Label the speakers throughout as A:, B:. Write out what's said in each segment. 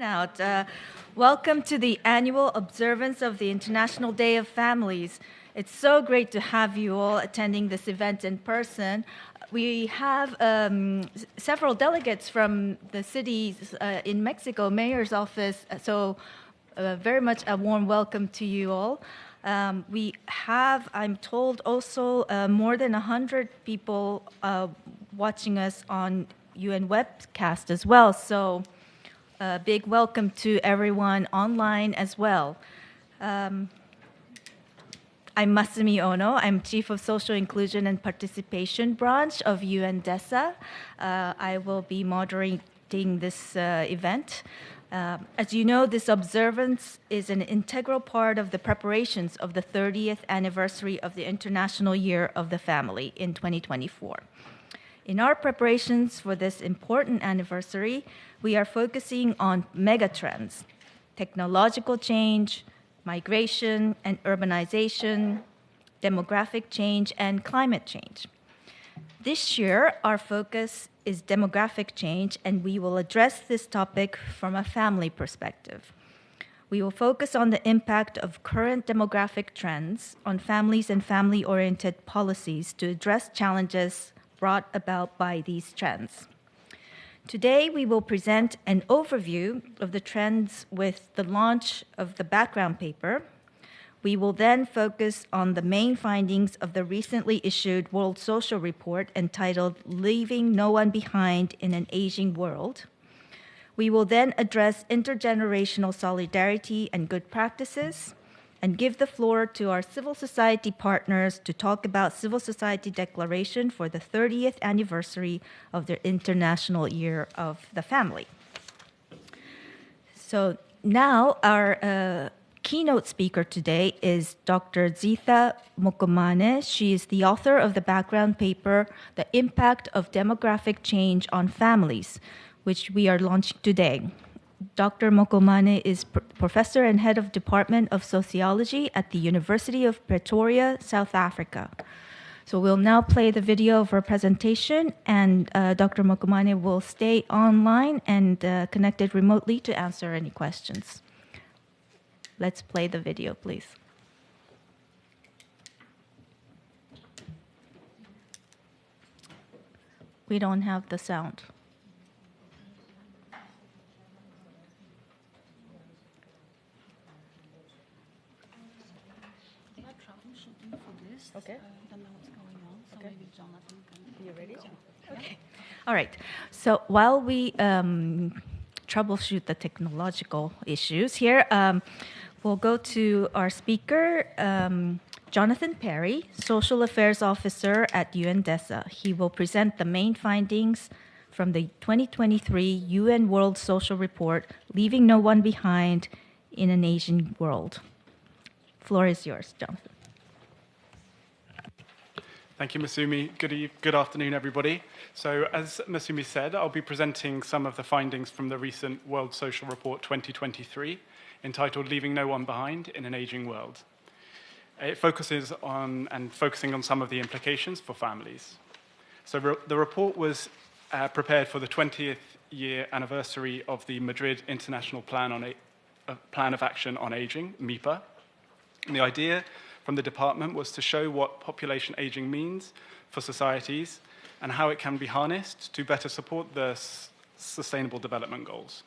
A: turnout. Welcome to the annual observance of the International Day of Families. It's so great to have you all attending this event in person. We have several delegates from the cities in Mexico, mayor's office, so very much a warm welcome to you all. We have, I'm told, also more than 100 people watching us on UN webcast as well, so a big welcome to everyone online as well. I'm Masumi Ono. I'm Chief of Social Inclusion and Participation Branch of UN DESA. I will be moderating this event. As you know, this observance is an integral part of the preparations of the 30th anniversary of the International Year of the Family in 2024. In our preparations for this important anniversary, we are focusing on megatrends: technological change, migration and urbanization, demographic change, and climate change. This year, our focus is demographic change, and we will address this topic from a family perspective. We will focus on the impact of current demographic trends on families and family-oriented policies to address challenges brought about by these trends. Today, we will present an overview of the trends with the launch of the background paper. We will then focus on the main findings of the recently issued World Social Report entitled Leaving No One Behind in an Aging World. We will then address intergenerational solidarity and good practices, and give the floor to our civil society partners to talk about Civil Society Declaration for the 30th anniversary of the International Year of the Family. So now our keynote speaker today is Dr. Zita Mokomane. She is the author of the background paper, The Impact of Demographic Change on Families, which we are launching today. Dr. Mokomane is professor and head of Department of Sociology at the University of Pretoria, South Africa. So we'll now play the video of her presentation, and Dr. Mokomane will stay online and connected remotely to answer any questions. Let's play the video, please. We don't have the sound. Okay.
B: I don't know what's going on, so
A: Okay.
B: maybe Jonathan can...
A: You ready?
B: Yeah.
A: Okay. All right. So while we troubleshoot the technological issues here, we'll go to our speaker, Jonathan Perry, Social Affairs Officer at UN DESA. He will present the main findings from the 2023 UN World Social Report, Leaving No One Behind in an Aging World. Floor is yours, Jonathan.
C: Thank you, Masumi. Good afternoon, everybody. So as Masumi said, I'll be presenting some of the findings from the recent World Social Report 2023, entitled Leaving No One Behind in an Aging World. It focuses on focusing on some of the implications for families. So the report was prepared for the 20th year anniversary of the Madrid International Plan of Action on Aging, MIPA. And the idea from the department was to show what population aging means for societies and how it can be harnessed to better support the Sustainable Development Goals.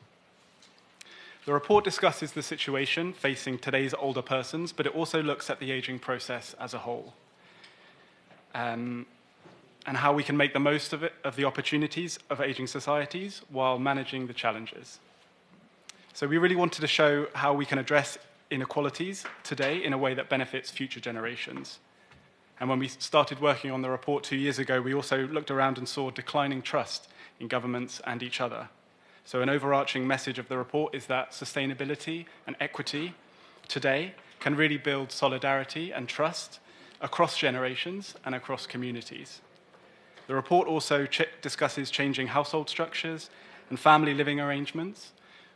C: The report discusses the situation facing today's older persons, but it also looks at the aging process as a whole, and how we can make the most of the opportunities of aging societies while managing the challenges. So we really wanted to show how we can address inequalities today in a way that benefits future generations. And when we started working on the report 2 years ago, we also looked around and saw declining trust in governments and each other. So an overarching message of the report is that sustainability and equity today can really build solidarity and trust across generations and across communities. The report also discusses changing household structures and family living arrangements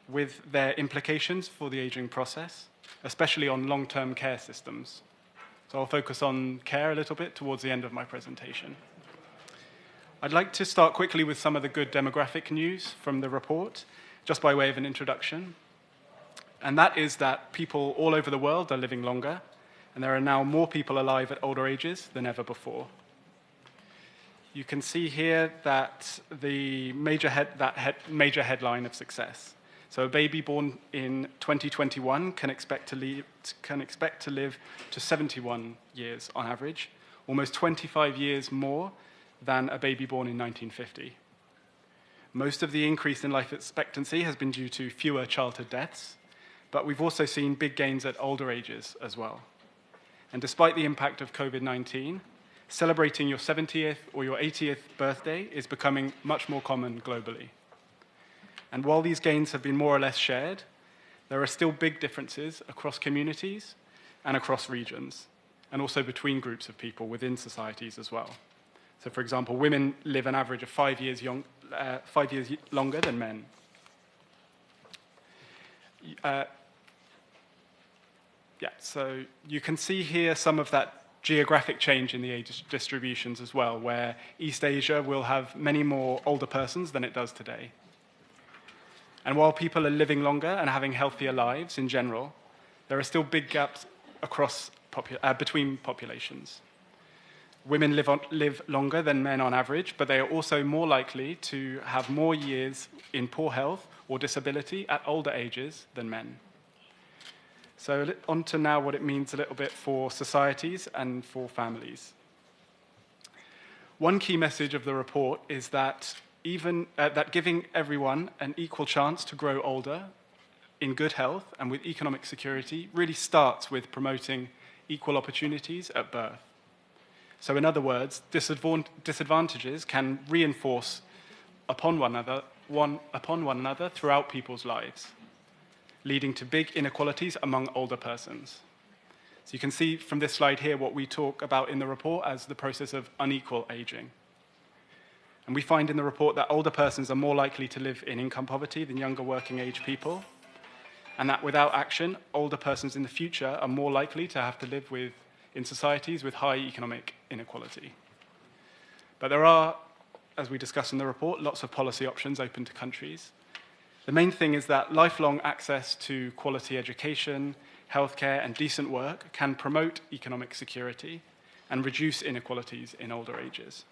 C: with their implications for the aging process, especially on long-term care systems. So I'll focus on care a little bit towards the end of my presentation. I'd like to start quickly with some of the good demographic news from the report, just by way of an introduction. And that is that people all over the world are living longer, and there are now more people alive at older ages than ever before. You can see here that the major headline of success. So a baby born in 2021 can expect to live to 71 years on average, almost 25 years more than a baby born in 1950. Most of the increase in life expectancy has been due to fewer childhood deaths, but we've also seen big gains at older ages as well. And despite the impact of COVID-19, celebrating your 70th or your 80th birthday is becoming much more common globally. And while these gains have been more or less shared, there are still big differences across communities and across regions, and also between groups of people within societies as well. So, for example, women live an average of 5 years longer than men. So you can see here some of that geographic change in the age distributions as well, where East Asia will have many more older persons than it does today. And while people are living longer and having healthier lives in general, there are still big gaps between populations. Women live longer than men on average, but they are also more likely to have more years in poor health or disability at older ages than men. So on to now what it means a little bit for societies and for families. One key message of the report is that that giving everyone an equal chance to grow older in good health and with economic security really starts with promoting equal opportunities at birth. So in other words, disadvantages can reinforce upon one another throughout people's lives, leading to big inequalities among older persons. So you can see from this slide here what we talk about in the report as the process of unequal aging. And we find in the report that older persons are more likely to live in income poverty than younger working age people, and that without action, older persons in the future are more likely to have to live in societies with high economic inequality. But there are, as we discuss in the report, lots of policy options open to countries. The main thing is that lifelong access to quality education, healthcare, and decent work can promote economic security and reduce inequalities in older ages.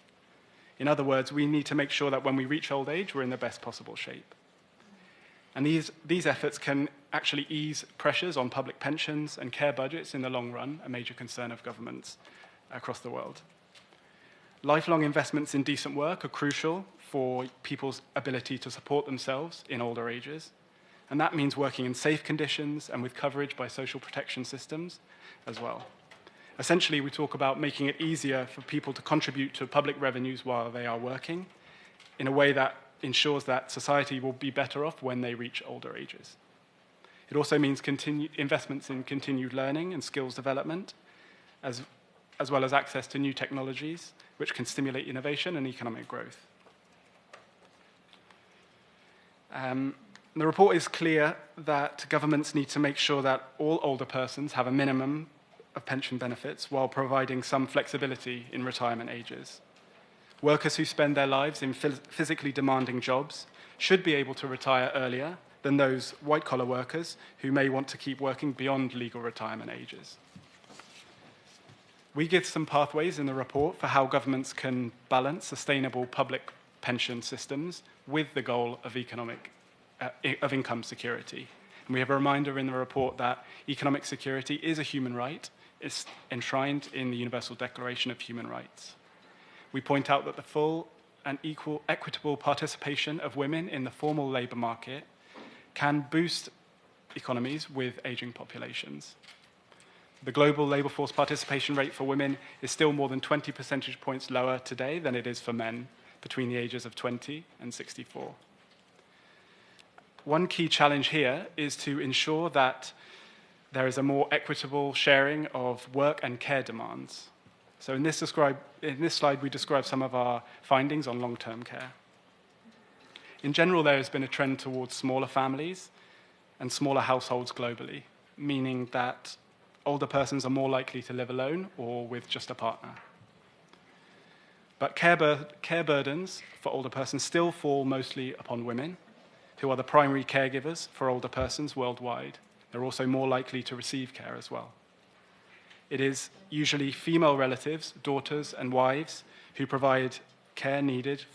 C: In other words, we need to make sure that when we reach old age, we're in the best possible shape. And these efforts can actually ease pressures on public pensions and care budgets in the long run, a major concern of governments across the world. Lifelong investments in decent work are crucial for people's ability to support themselves in older ages. And that means working in safe conditions and with coverage by social protection systems as well. Essentially, we talk about making it easier for people to contribute to public revenues while they are working in a way that ensures that society will be better off when they reach older ages. It also means investments in continued learning and skills development, as well as access to new technologies, which can stimulate innovation and economic growth. The report is clear that governments need to make sure that all older persons have a minimum of pension benefits while providing some flexibility in retirement ages. Workers who spend their lives in physically demanding jobs should be able to retire earlier than those white-collar workers who may want to keep working beyond legal retirement ages. We give some pathways in the report for how governments can balance sustainable public pension systems with the goal of income security. And we have a reminder in the report that economic security is a human right. It's enshrined in the Universal Declaration of Human Rights. We point out that the full and equitable participation of women in the formal labour market can boost economies with ageing populations. The global labour force participation rate for women is still more than 20 percentage points lower today than it is for men between the ages of 20 and 64. One key challenge here is to ensure that there is a more equitable sharing of work and care demands. So in this slide, we describe some of our findings on long-term care. In general, there has been a trend towards smaller families and smaller households globally, meaning that older persons are more likely to live alone or with just a partner. But care burdens for older persons still fall mostly upon women, who are the primary caregivers for older persons worldwide. They're also more likely to receive care as well. It is usually female relatives, daughters, and wives who provide care needed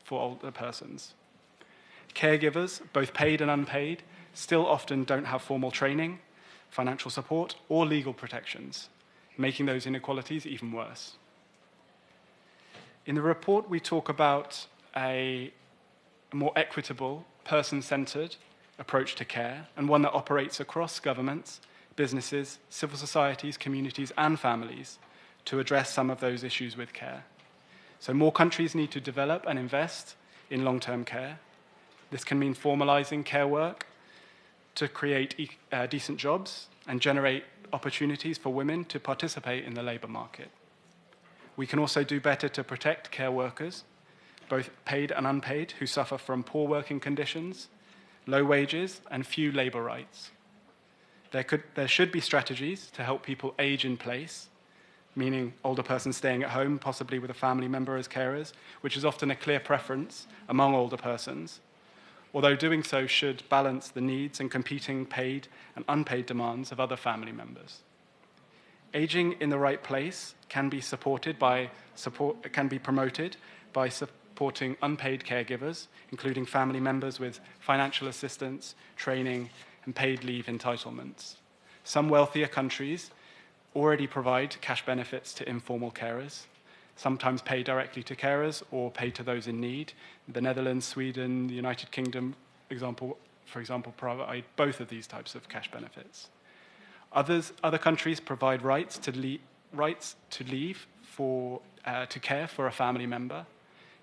C: for older persons. Caregivers, both paid and unpaid, still often don't have formal training, financial support, or legal protections, making those inequalities even worse. In the report, we talk about a more equitable, person-centered approach to care, and one that operates across governments, businesses, civil societies, communities, and families to address some of those issues with care. So more countries need to develop and invest in long-term care. This can mean formalizing care work to create decent jobs and generate opportunities for women to participate in the labor market. We can also do better to protect care workers, both paid and unpaid, who suffer from poor working conditions, low wages, and few labor rights. There should be strategies to help people age in place, meaning older persons staying at home, possibly with a family member as carers, which is often a clear preference among older persons, although doing so should balance the needs and competing paid and unpaid demands of other family members. Aging in the right place can be promoted by supporting unpaid caregivers, including family members with financial assistance, training, and paid leave entitlements. Some wealthier countries already provide cash benefits to informal carers, sometimes pay directly to carers or pay to those in need. The Netherlands, Sweden, the United Kingdom, for example, provide both of these types of cash benefits. Other countries provide rights to leave to care for a family member,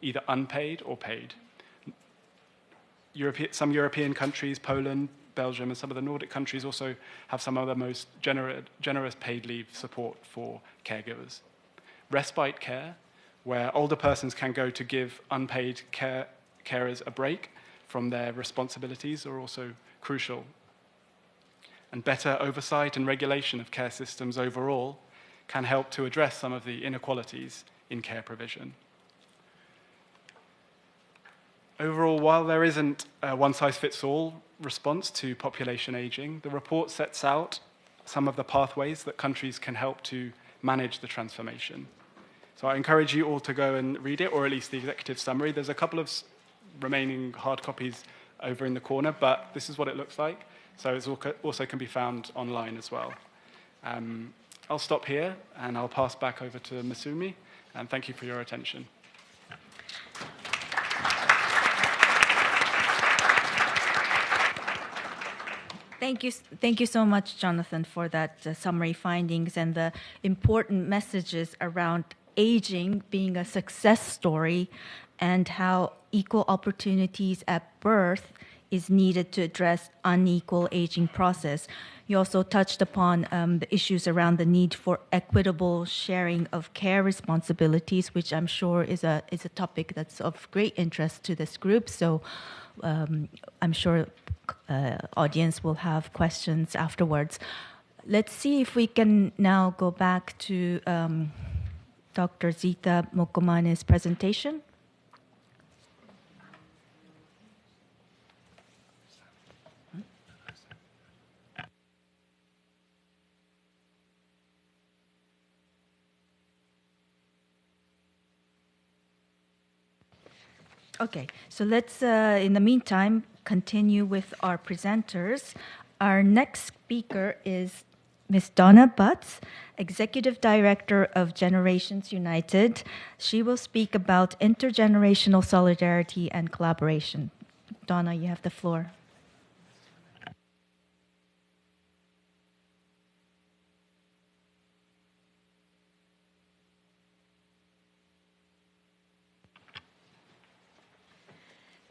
C: either unpaid or paid. Some European countries, Poland, Belgium, and some of the Nordic countries also have some of the most generous paid leave support for caregivers. Respite care, where older persons can go to give unpaid carers a break from their responsibilities, are also crucial. And better oversight and regulation of care systems overall can help to address some of the inequalities in care provision. Overall, while there isn't a one-size-fits-all response to population aging, the report sets out some of the pathways that countries can help to manage the transformation. So I encourage you all to go and read it, or at least the executive summary. There's a couple of remaining hard copies over in the corner, but this is what it looks like. So it also can be found online as well. I'll stop here, and I'll pass back over to Masumi, and thank you for your attention.
A: Thank you so much, Jonathan, for that summary findings and the important messages around aging being a success story and how equal opportunities at birth is needed to address unequal aging process. You also touched upon the issues around the need for equitable sharing of care responsibilities, which I'm sure is a topic that's of great interest to this group. So I'm sure audience will have questions afterwards. Let's see if we can now go back to Dr. Zita Mokomane's presentation. Okay, so let's, in the meantime, continue with our presenters. Our next speaker is Ms. Donna Butts, Executive Director of Generations United. She will speak about intergenerational solidarity and collaboration. Donna, you have the floor.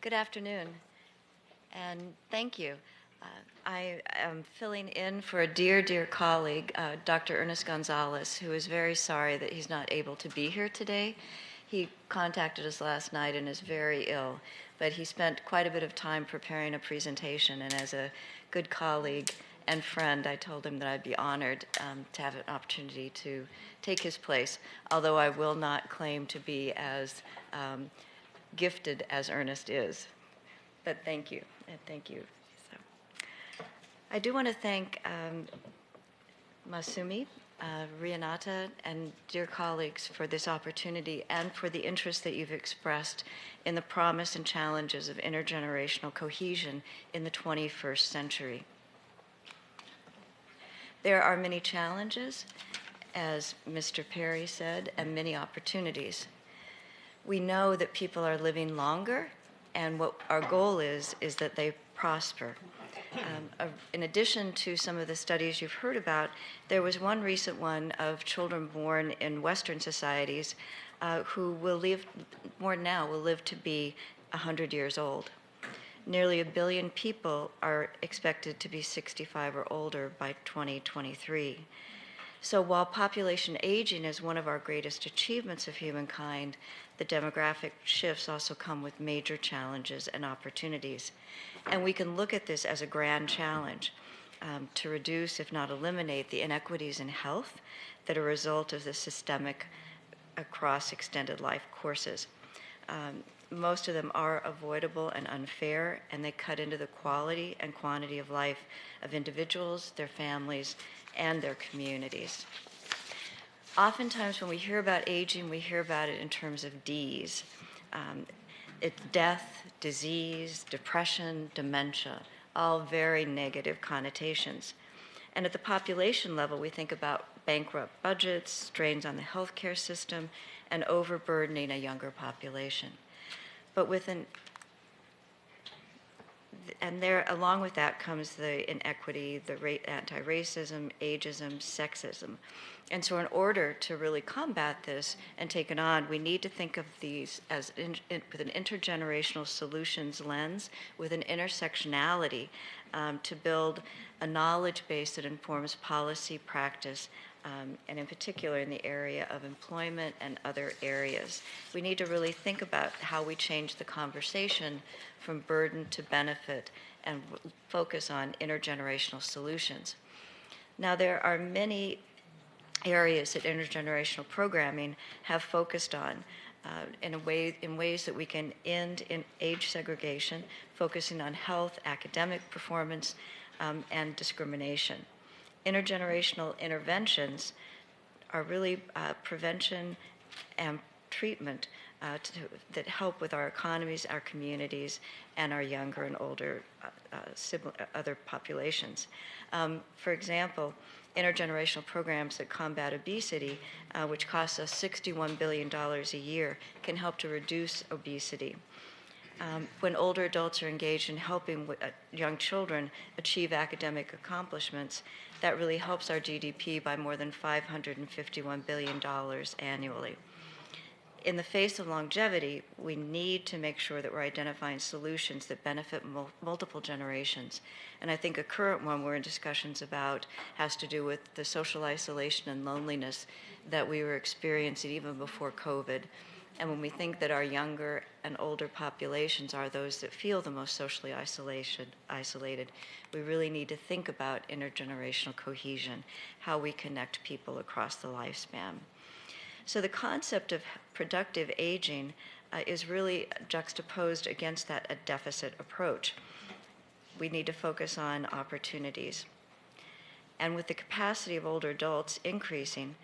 B: Good afternoon, and thank you. I am filling in for a dear, dear colleague, Dr. Ernest Gonzalez, who is very sorry that he's not able to be here today. He contacted us last night and is very ill, but he spent quite a bit of time preparing a presentation, and as a good colleague and friend, I told him that I'd be honored to have an opportunity to take his place, although I will not claim to be as gifted as Ernest is. But thank you, And thank you. So, I do want to thank Masumi, Rianata, and dear colleagues for this opportunity and for the interest that you've expressed in the promise and challenges of intergenerational cohesion in the 21st century. There are many challenges, as Mr. Perry said, and many opportunities. We know that people are living longer, and what our goal is that they prosper. In addition to some of the studies you've heard about, there was one recent one of children born in Western societies who will live, more now, will live to be 100 years old. Nearly 1 billion people are expected to be 65 or older by 2023. So while population aging is one of our greatest achievements of humankind, the demographic shifts also come with major challenges and opportunities. And we can look at this as a grand challenge to reduce, if not eliminate, the inequities in health that are a result of the systemic across extended life courses. Most of them are avoidable and unfair, and they cut into the quality and quantity of life of individuals, their families, and their communities. Oftentimes when we hear about aging, we hear about it in terms of Ds. It's death, disease, depression, dementia, all very negative connotations. And at the population level, we think about bankrupt budgets, strains on the healthcare system, and overburdening a younger population. But along with that comes the inequity, the anti-racism, ageism, sexism. And so in order to really combat this and take it on, we need to think of these as with an intergenerational solutions lens, with an intersectionality to build a knowledge base that informs policy, practice, and in particular in the area of employment and other areas. We need to really think about how we change the conversation from burden to benefit and focus on intergenerational solutions. Now, there are many areas that intergenerational programming have focused on in ways that we can end in age segregation, focusing on health, academic performance, and discrimination. Intergenerational interventions are really prevention and treatment that help with our economies, our communities, and our younger and older other populations. For example, intergenerational programs that combat obesity, which costs us $61 billion a year, can help to reduce obesity. When older adults are engaged in helping young children achieve academic accomplishments, that really helps our GDP by more than $551 billion annually. In the face of longevity, we need to make sure that we're identifying solutions that benefit multiple generations. And I think a current one we're in discussions about has to do with the social isolation and loneliness that we were experiencing even before COVID. And when we think that our younger and older populations are those that feel the most socially isolated, we really need to think about intergenerational cohesion, how we connect people across the lifespan. So the concept of productive aging is really juxtaposed against that deficit approach. We need to focus on opportunities. And with the capacity of older adults increasing,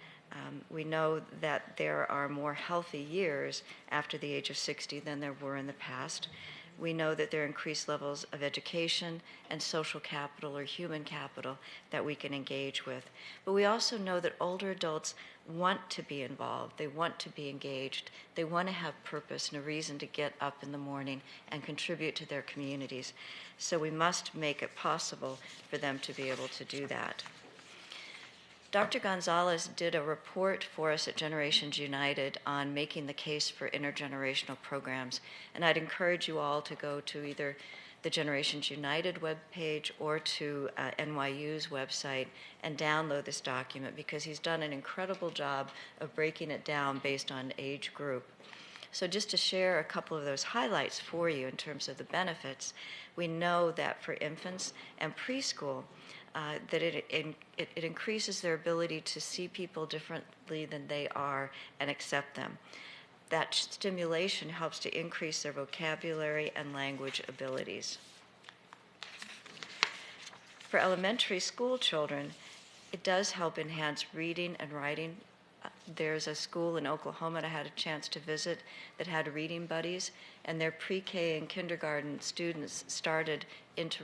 B: we know that there are more healthy years after the age of 60 than there were in the past. We know that there are increased levels of education and social capital or human capital that we can engage with. But we also know that older adults want to be involved, they want to be engaged, they want to have purpose and a reason to get up in the morning and contribute to their communities. So we must make it possible for them to be able to do that. Dr. Gonzalez did a report for us at Generations United on making the case for intergenerational programs, and I'd encourage you all to go to either the Generations United webpage or to NYU's website and download this document, because he's done an incredible job of breaking it down based on age group. So just to share a couple of those highlights for you in terms of the benefits, we know that for infants and preschool, that it increases their ability to see people differently than they are and accept them. That stimulation helps to increase their vocabulary and language abilities. For elementary school children, it does help enhance reading and writing. There's a school in Oklahoma that I had a chance to visit that had reading buddies, and their pre-K and kindergarten students started into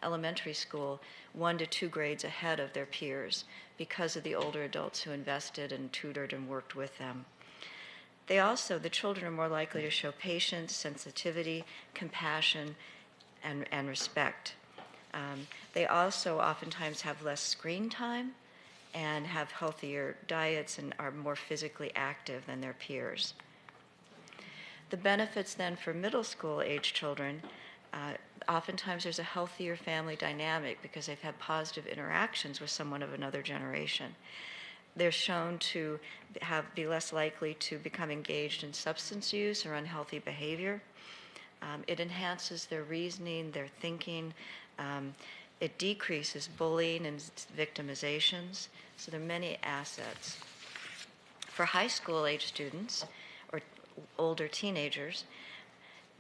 B: elementary school 1 to 2 grades ahead of their peers because of the older adults who invested and tutored and worked with them. The children are more likely to show patience, sensitivity, compassion, and respect. They also oftentimes have less screen time and have healthier diets and are more physically active than their peers. The benefits then for middle school age children, oftentimes there's a healthier family dynamic because they've had positive interactions with someone of another generation. They're shown to be less likely to become engaged in substance use or unhealthy behavior. It enhances their reasoning, their thinking. It decreases bullying and victimizations. So there are many assets. For high school age students or older teenagers,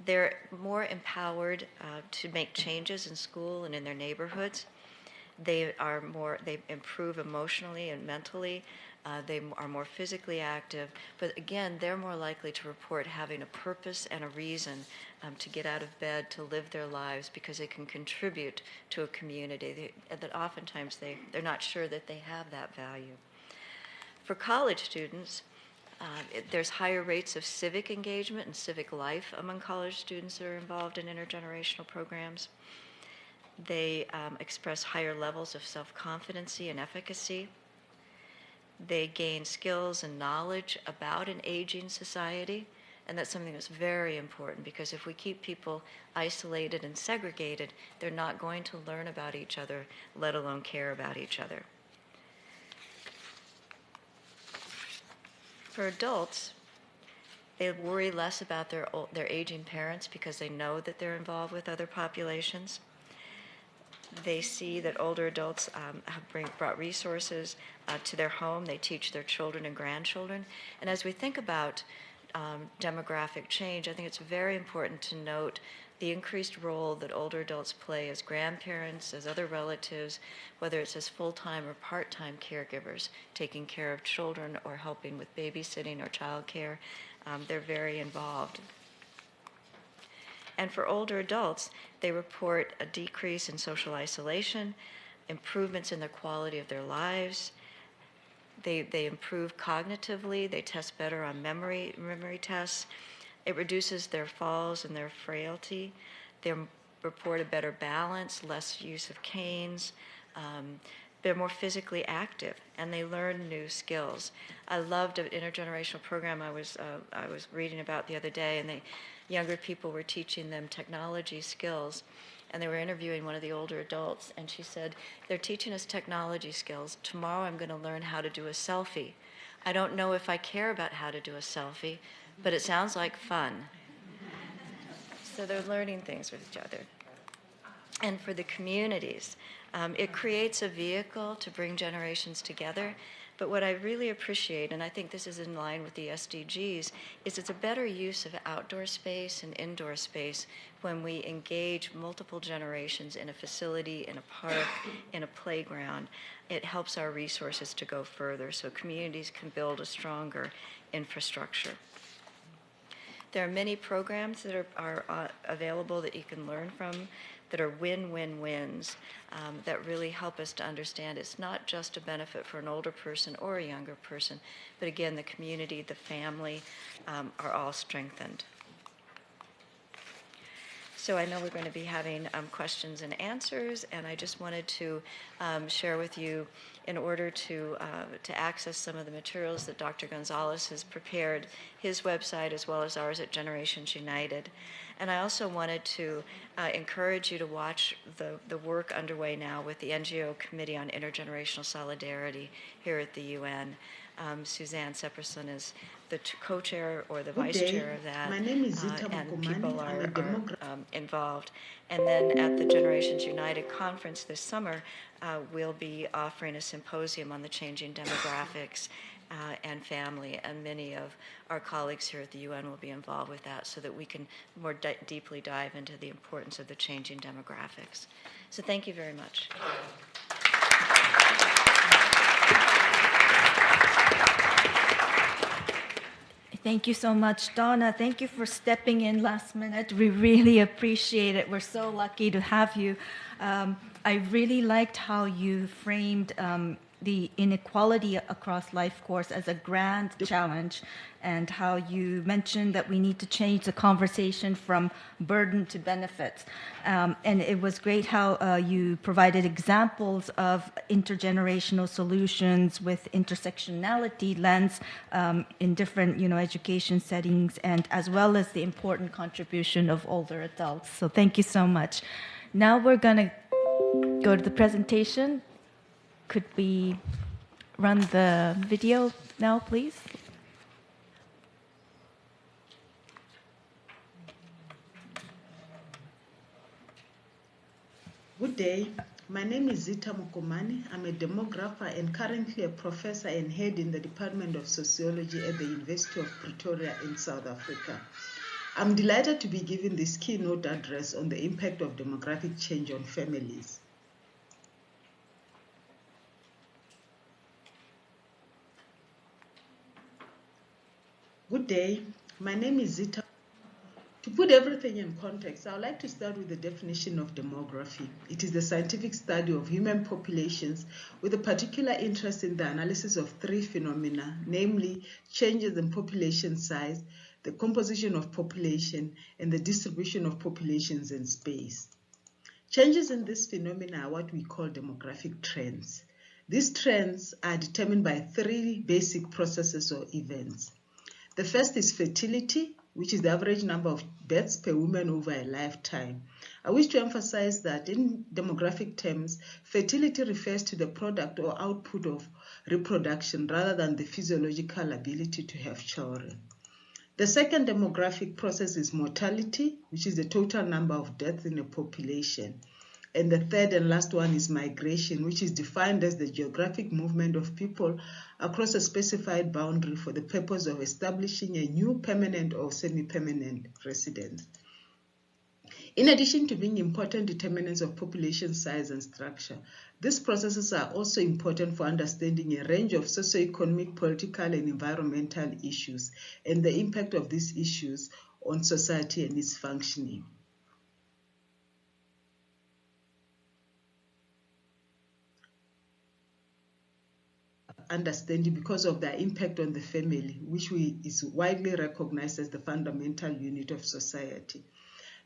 B: they're more empowered to make changes in school and in their neighborhoods. They improve emotionally and mentally. They are more physically active, but again, they're more likely to report having a purpose and a reason to get out of bed, to live their lives, because they can contribute to a community that oftentimes they're not sure that they have that value. For college students, there's higher rates of civic engagement and civic life among college students that are involved in intergenerational programs. They express higher levels of self-confidence and efficacy. They gain skills and knowledge about an aging society, and that's something that's very important because if we keep people isolated and segregated, they're not going to learn about each other, let alone care about each other. For adults, they worry less about their aging parents because they know that they're involved with other populations. They see that older adults have brought resources to their home. They teach their children and grandchildren. And as we think about demographic change, I think it's very important to note the increased role that older adults play as grandparents, as other relatives, whether it's as full-time or part-time caregivers, taking care of children or helping with babysitting or childcare. They're very involved. And for older adults, they report a decrease in social isolation, improvements in the quality of their lives. They improve cognitively. They test better on memory tests. It reduces their falls and their frailty. They report a better balance, less use of canes. They're more physically active, and they learn new skills. I loved an intergenerational program I was reading about the other day, and younger people were teaching them technology skills, and they were interviewing one of the older adults, and she said, they're teaching us technology skills. Tomorrow I'm going to learn how to do a selfie. I don't know if I care about how to do a selfie, but it sounds like fun. So they're learning things with each other. And for the communities, it creates a vehicle to bring generations together. But what I really appreciate, and I think this is in line with the SDGs, is it's a better use of outdoor space and indoor space when we engage multiple generations in a facility, in a park, in a playground. It helps our resources to go further so communities can build a stronger infrastructure. There are many programs that are available that you can learn from that are win-win-wins that really help us to understand it's not just a benefit for an older person or a younger person, but again, the community, the family are all strengthened. So I know we're going to be having questions and answers, and I just wanted to share with you, in order to access some of the materials that Dr. Gonzalez has prepared, his website as well as ours at Generations United. And I also wanted to encourage you to watch the work underway now with the NGO Committee on Intergenerational Solidarity here at the UN. Suzanne Sepperson is the co-chair or the vice chair of that.
D: My name is Zita
B: and
D: Mukomani.
B: people
D: I'm
B: are
D: a demographer.
B: involved. And then at the Generations United conference this summer, we'll be offering a symposium on the changing demographics and family, and many of our colleagues here at the UN will be involved with that so that we can more deeply dive into the importance of the changing demographics. So thank you very much.
A: Thank you so much, Donna. Thank you for stepping in last minute. We really appreciate it. We're so lucky to have you. I really liked how you framed the inequality across life course as a grand challenge, and how you mentioned that we need to change the conversation from burden to benefits. And it was great how you provided examples of intergenerational solutions with intersectionality lens in different education settings, and as well as the important contribution of older adults. So thank you so much. Now we're going to go to the presentation. Could we run the video now, please?
D: Good day. My name is Zita Mukomani. I'm a demographer and currently a professor and head in the Department of Sociology at the University of Pretoria in South Africa. I'm delighted to be giving this keynote address on the impact of demographic change on families. Good day. My name is Zita. To put everything in context, I would like to start with the definition of demography. It is the scientific study of human populations with a particular interest in the analysis of three phenomena, namely changes in population size, the composition of population, and the distribution of populations in space. Changes in this phenomena are what we call demographic trends. These trends are determined by three basic processes or events. The first is fertility, which is the average number of births per woman over a lifetime. I wish to emphasize that in demographic terms, fertility refers to the product or output of reproduction rather than the physiological ability to have children. The second demographic process is mortality, which is the total number of deaths in a population. And the third and last one is migration, which is defined as the geographic movement of people across a specified boundary for the purpose of establishing a new permanent or semi-permanent residence. In addition to being important determinants of population size and structure, these processes are also important for understanding a range of socioeconomic, political, and environmental issues, and the impact of these issues on society and its functioning. Understanding because of their impact on the family, which is widely recognized as the fundamental unit of society.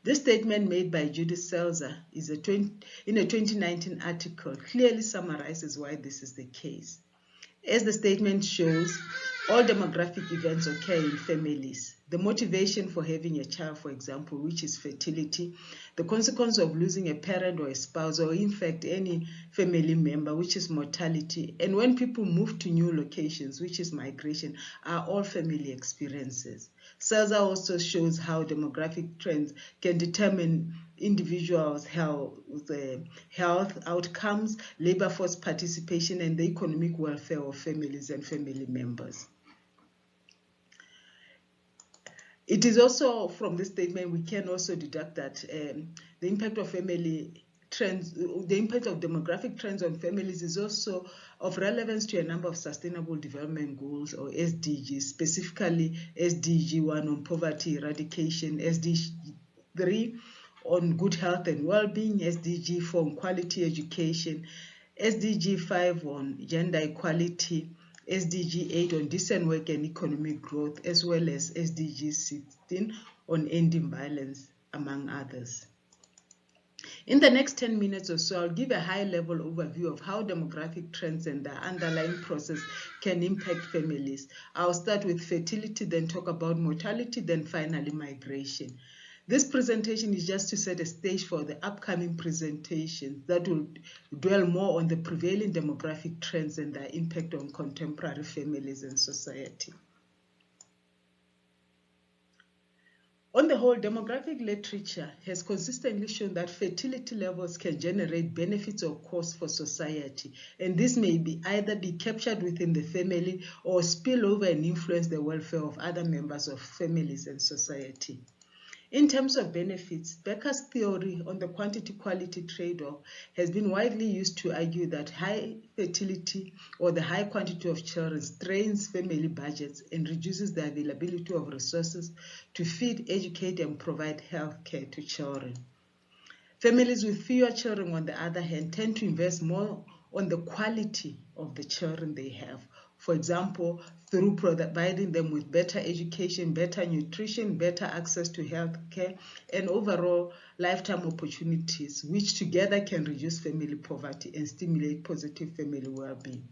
D: This statement made by Judith Selzer in a 2019 article clearly summarizes why this is the case. As the statement shows, all demographic events occur in families. The motivation for having a child, for example, which is fertility, the consequence of losing a parent or a spouse, or in fact any family member, which is mortality, and when people move to new locations, which is migration, are all family experiences. Selzer also shows how demographic trends can determine individuals' health outcomes, labor force participation, and the economic welfare of families and family members. It is also from this statement we can also deduct that the impact of family trends, the impact of demographic trends on families is also of relevance to a number of Sustainable Development Goals or SDGs, specifically SDG 1 on poverty eradication, SDG 3 on good health and well-being, SDG 4 on quality education, SDG 5 on gender equality, SDG 8 on decent work and economic growth, as well as SDG 16 on ending violence, among others. In the next 10 minutes or so, I'll give a high-level overview of how demographic trends and the underlying process can impact families. I'll start with fertility, then talk about mortality, then finally migration. This presentation is just to set a stage for the upcoming presentations that will dwell more on the prevailing demographic trends and their impact on contemporary families and society. On the whole, demographic literature has consistently shown that fertility levels can generate benefits or costs for society, and this may be either be captured within the family or spill over and influence the welfare of other members of families and society. In terms of benefits, Becker's theory on the quantity-quality trade-off has been widely used to argue that high fertility or the high quantity of children strains family budgets and reduces the availability of resources to feed, educate, and provide health care to children. Families with fewer children, on the other hand, tend to invest more on the quality of the children they have. For example, through providing them with better education, better nutrition, better access to health care, and overall lifetime opportunities, which together can reduce family poverty and stimulate positive family well-being.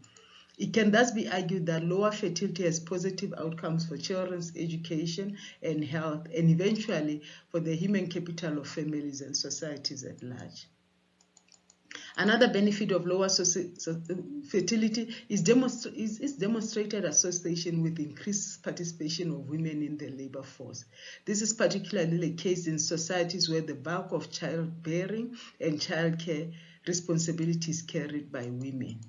D: It can thus be argued that lower fertility has positive outcomes for children's education and health, and eventually for the human capital of families and societies at large. Another benefit of lower fertility is demonstrated association with increased participation of women in the labor force. This is particularly the case in societies where the bulk of childbearing and childcare responsibility is carried by women.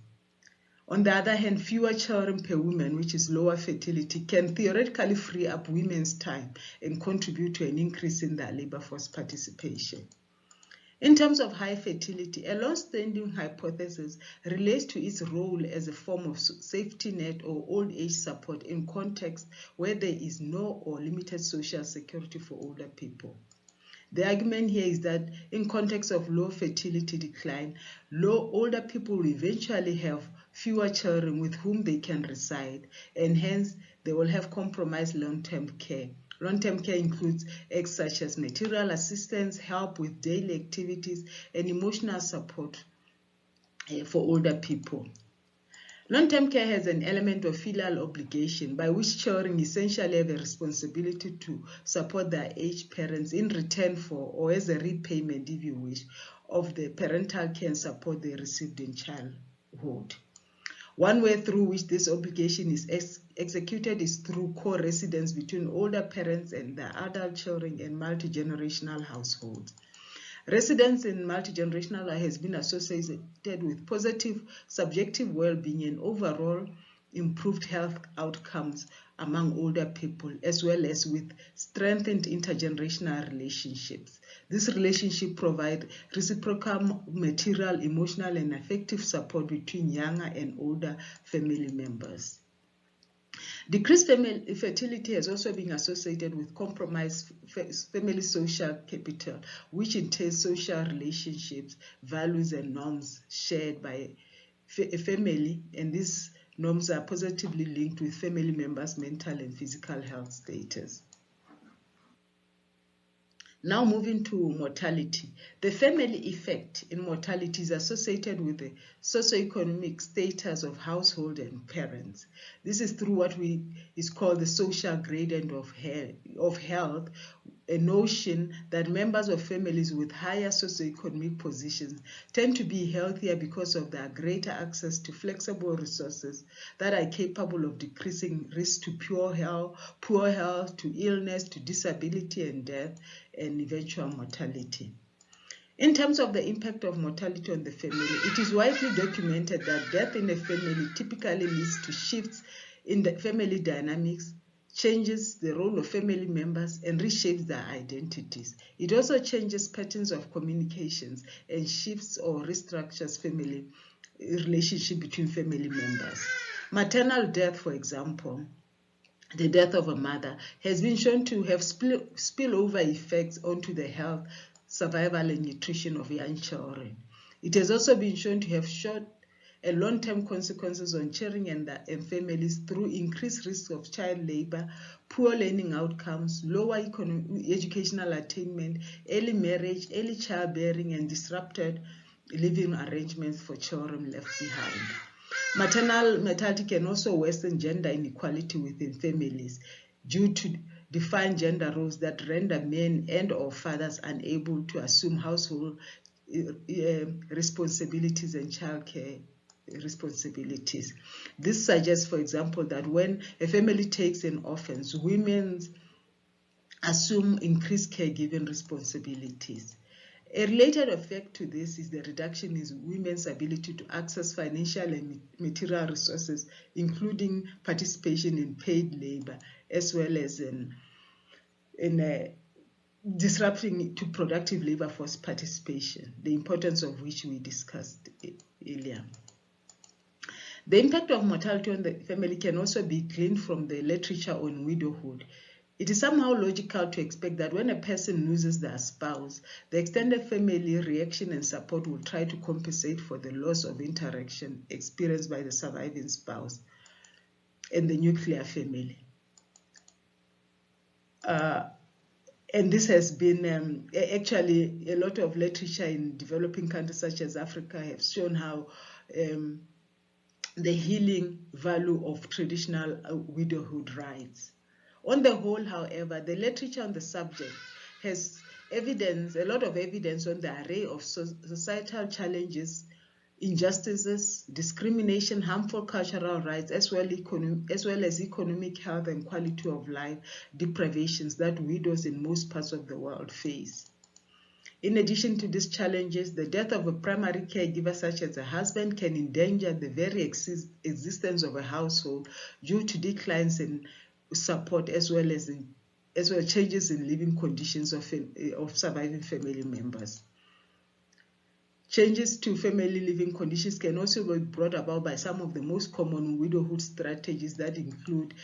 D: On the other hand, fewer children per woman, which is lower fertility, can theoretically free up women's time and contribute to an increase in their labor force participation. In terms of high fertility, a long-standing hypothesis relates to its role as a form of safety net or old age support in contexts where there is no or limited social security for older people. The argument here is that in context of low fertility decline, older people will eventually have fewer children with whom they can reside, and hence they will have compromised long-term care. Long-term care includes acts such as material assistance, help with daily activities, and emotional support for older people. Long-term care has an element of filial obligation by which children essentially have a responsibility to support their aged parents in return for, or as a repayment if you wish, of the parental care and support they received in childhood. One way through which this obligation is executed is through co-residence between older parents and their adult children in multi-generational households. Residence in multi-generational life has been associated with positive subjective well-being and overall improved health outcomes among older people, as well as with strengthened intergenerational relationships. This relationship provides reciprocal material, emotional, and affective support between younger and older family members. Decreased family fertility has also been associated with compromised family social capital, which entails social relationships, values, and norms shared by a family, and these norms are positively linked with family members' mental and physical health status. Now moving to mortality. The family effect in mortality is associated with the socioeconomic status of household and parents. This is through what is called the social gradient of health, a notion that members of families with higher socioeconomic positions tend to be healthier because of their greater access to flexible resources that are capable of decreasing risk to poor health, to illness, to disability and death, and eventual mortality. In terms of the impact of mortality on the family, it is widely documented that death in a family typically leads to shifts in the family dynamics, changes the role of family members, and reshapes their identities. It also changes patterns of communications and shifts or restructures family relationship between family members. Maternal death, for example, the death of a mother, has been shown to have spillover effects onto the health, survival, and nutrition of young children. It has also been shown to have short and long-term consequences on children and families through increased risk of child labor, poor learning outcomes, lower educational attainment, early marriage, early childbearing, and disrupted living arrangements for children left behind. Maternal mortality can also worsen gender inequality within families due to defined gender roles that render men and/or fathers unable to assume household responsibilities and childcare responsibilities. This suggests, for example, that when a family takes an offense, women's assume increased caregiving responsibilities. A related effect to this is the reduction in women's ability to access financial and material resources, including participation in paid labor, as well as in disrupting to productive labor force participation, the importance of which we discussed earlier. The impact of mortality on the family can also be gleaned from the literature on widowhood. It is somehow logical to expect that when a person loses their spouse, the extended family reaction and support will try to compensate for the loss of interaction experienced by the surviving spouse and the nuclear family. And this has been actually a lot of literature in developing countries such as Africa have shown how the healing value of traditional widowhood rights. On the whole, however, the literature on the subject has a lot of evidence on the array of societal challenges, injustices, discrimination, harmful cultural rights, as well as economic health and quality of life deprivations that widows in most parts of the world face. In addition to these challenges, the death of a primary caregiver such as a husband can endanger the very existence of a household due to declines in support as well as changes in living conditions of surviving family members. Changes to family living conditions can also be brought about by some of the most common widowhood strategies that include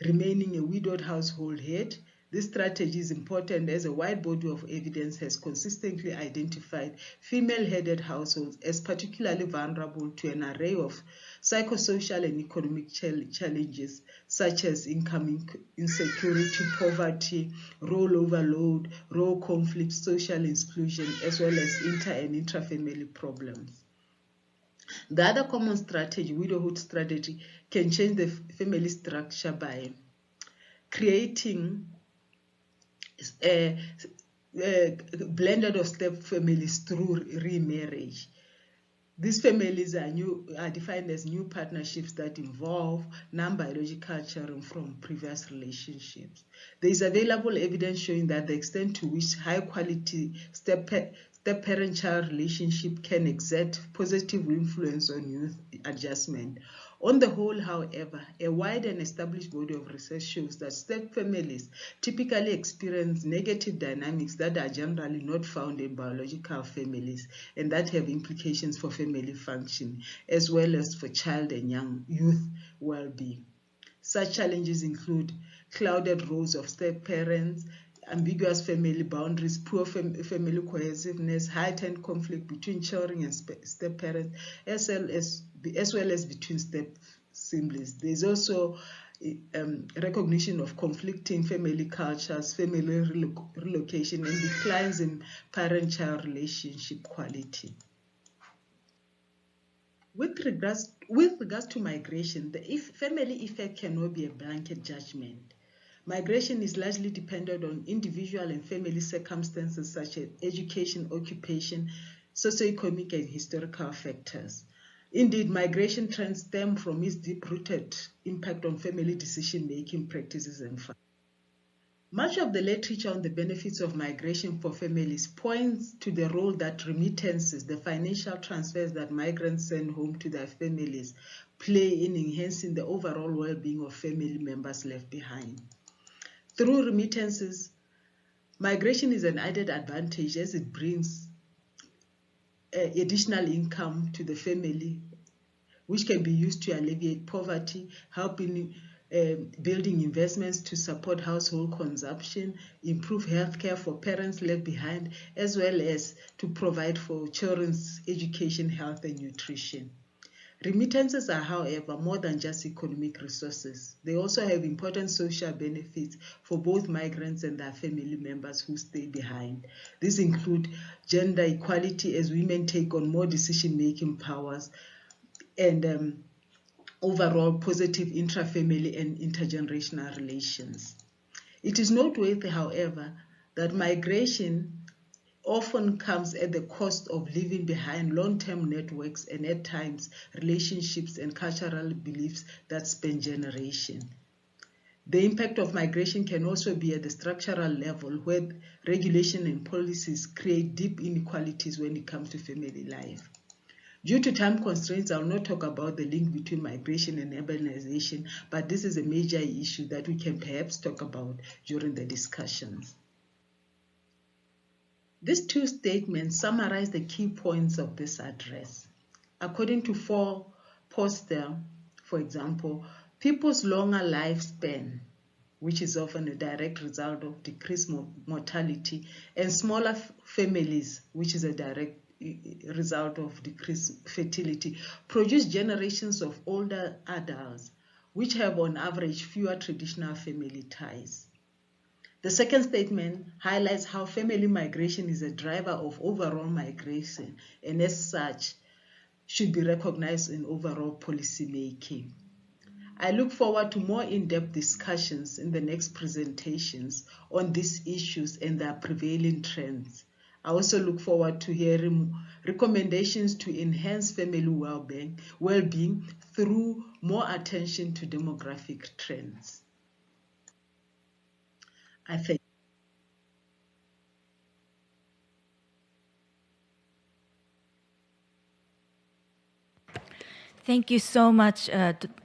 D: remaining a widowed household head. This strategy is important as a wide body of evidence has consistently identified female-headed households as particularly vulnerable to an array of psychosocial and economic challenges such as income insecurity, poverty, role overload, role conflict, social exclusion, as well as inter- and intrafamily problems. The other common strategy, widowhood strategy, can change the family structure by creating blended or step families through remarriage. These families are defined as new partnerships that involve non-biological children from previous relationships. There is available evidence showing that the extent to which high-quality step-parent-child relationship can exert positive influence on youth adjustment. On the whole, however, a wide and established body of research shows that step families typically experience negative dynamics that are generally not found in biological families and that have implications for family function as well as for child and young youth well-being. Such challenges include clouded roles of step parents, ambiguous family boundaries, poor family cohesiveness, heightened conflict between children and step parents, as well as between step siblings. There's also recognition of conflicting family cultures, family relocation, and declines in parent-child relationship quality. With regards to migration, the family effect cannot be a blanket judgment. Migration is largely dependent on individual and family circumstances such as education, occupation, socioeconomic and historical factors. Indeed, migration trends stem from its deep-rooted impact on family decision-making practices and function. Much of the literature on the benefits of migration for families points to the role that remittances, the financial transfers that migrants send home to their families, play in enhancing the overall well-being of family members left behind. Through remittances, migration is an added advantage as it brings additional income to the family, which can be used to alleviate poverty, help in building investments to support household consumption, improve healthcare for parents left behind, as well as to provide for children's education, health, and nutrition. Remittances are, however, more than just economic resources. They also have important social benefits for both migrants and their family members who stay behind. These include gender equality as women take on more decision-making powers and overall positive intra-family and intergenerational relations. It is noteworthy, however, that migration often comes at the cost of leaving behind long-term networks and at times relationships and cultural beliefs that span generations. The impact of migration can also be at the structural level, where regulation and policies create deep inequalities when it comes to family life. Due to time constraints, I will not talk about the link between migration and urbanization, but this is a major issue that we can perhaps talk about during the discussions. These two statements summarize the key points of this address. According to Foster, for example, people's longer lifespan, which is often a direct result of decreased mortality, and smaller families, which is a direct result of decreased fertility, produce generations of older adults, which have on average fewer traditional family ties. The second statement highlights how family migration is a driver of overall migration and as such should be recognized in overall policy making. I look forward to more in-depth discussions in the next presentations on these issues and their prevailing trends. I also look forward to hearing recommendations to enhance family well-being through more attention to demographic trends. I thank
A: Thank you so much,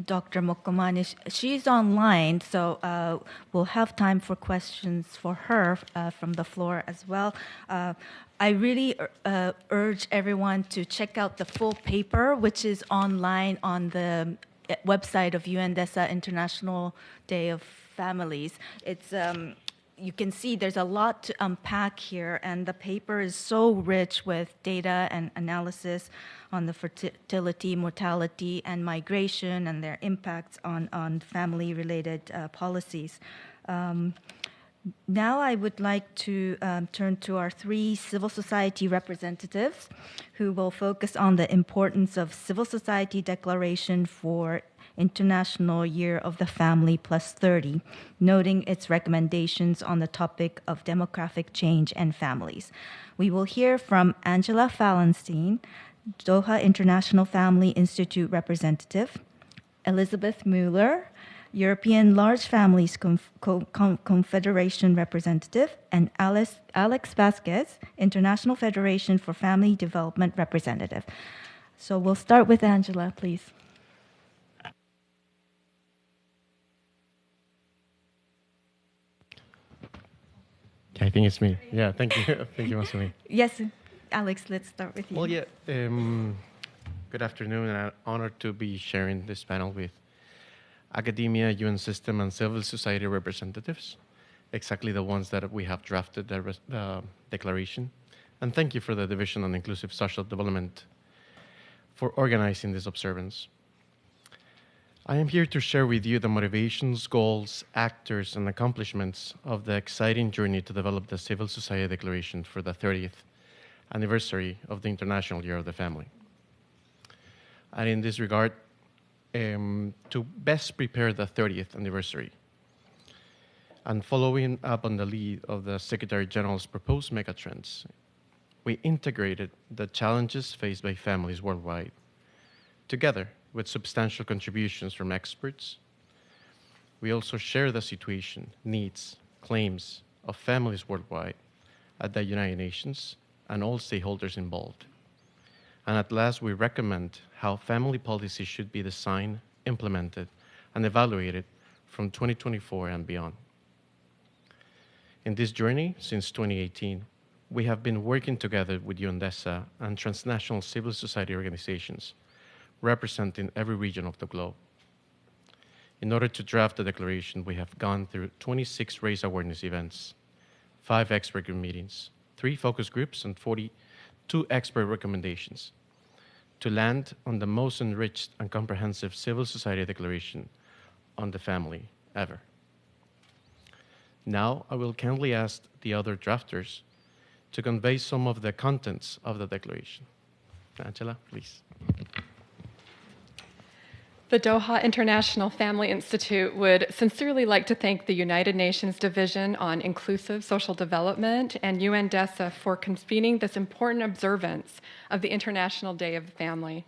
A: Dr. Mokomani. She's online, so we'll have time for questions for her from the floor as well. I really urge everyone to check out the full paper, which is online on the website of UNDESA International Day of Families. It's you can see there's a lot to unpack here, and the paper is so rich with data and analysis on the fertility, mortality, and migration and their impacts on family-related policies. Now I would like to turn to our three civil society representatives who will focus on the importance of civil society declaration for International Year of the Family plus 30, noting its recommendations on the topic of demographic change and families. We will hear from Angela Fallenstein, Doha International Family Institute representative, Elizabeth Mueller, European Large Families Confederation representative, and Alex Vasquez, International Federation for Family Development representative. So we'll start with Angela, please.
E: I think it's me. Yeah, thank you. Thank you, Masumi.
A: Yes, Alex, let's start with you.
E: Well, yeah, good afternoon, and I'm honored to be sharing this panel with academia, UN system, and civil society representatives, exactly the ones that we have drafted the declaration. And thank you for the Division on Inclusive Social Development for organizing this observance. I am here to share with you the motivations, goals, actors, and accomplishments of the exciting journey to develop the Civil Society Declaration for the 30th anniversary of the International Year of the Family. And in this regard, to best prepare the 30th anniversary, and following up on the lead of the Secretary General's proposed megatrends, we integrated the challenges faced by families worldwide, together with substantial contributions from experts. We also share the situation, needs, claims of families worldwide at the United Nations and all stakeholders involved. And at last, we recommend how family policy should be designed, implemented, and evaluated from 2024 and beyond. In this journey, since 2018, we have been working together with UNDESA and transnational civil society organizations representing every region of the globe. In order to draft the declaration, we have gone through 26 race awareness events, 5 expert group meetings, 3 focus groups, and 42 expert recommendations to land on the most enriched and comprehensive civil society declaration on the family ever. Now, I will kindly ask the other drafters to convey some of the contents of the declaration. Angela, please.
F: The Doha International Family Institute would sincerely like to thank the United Nations Division on Inclusive Social Development and UNDESA for convening this important observance of the International Day of the Family.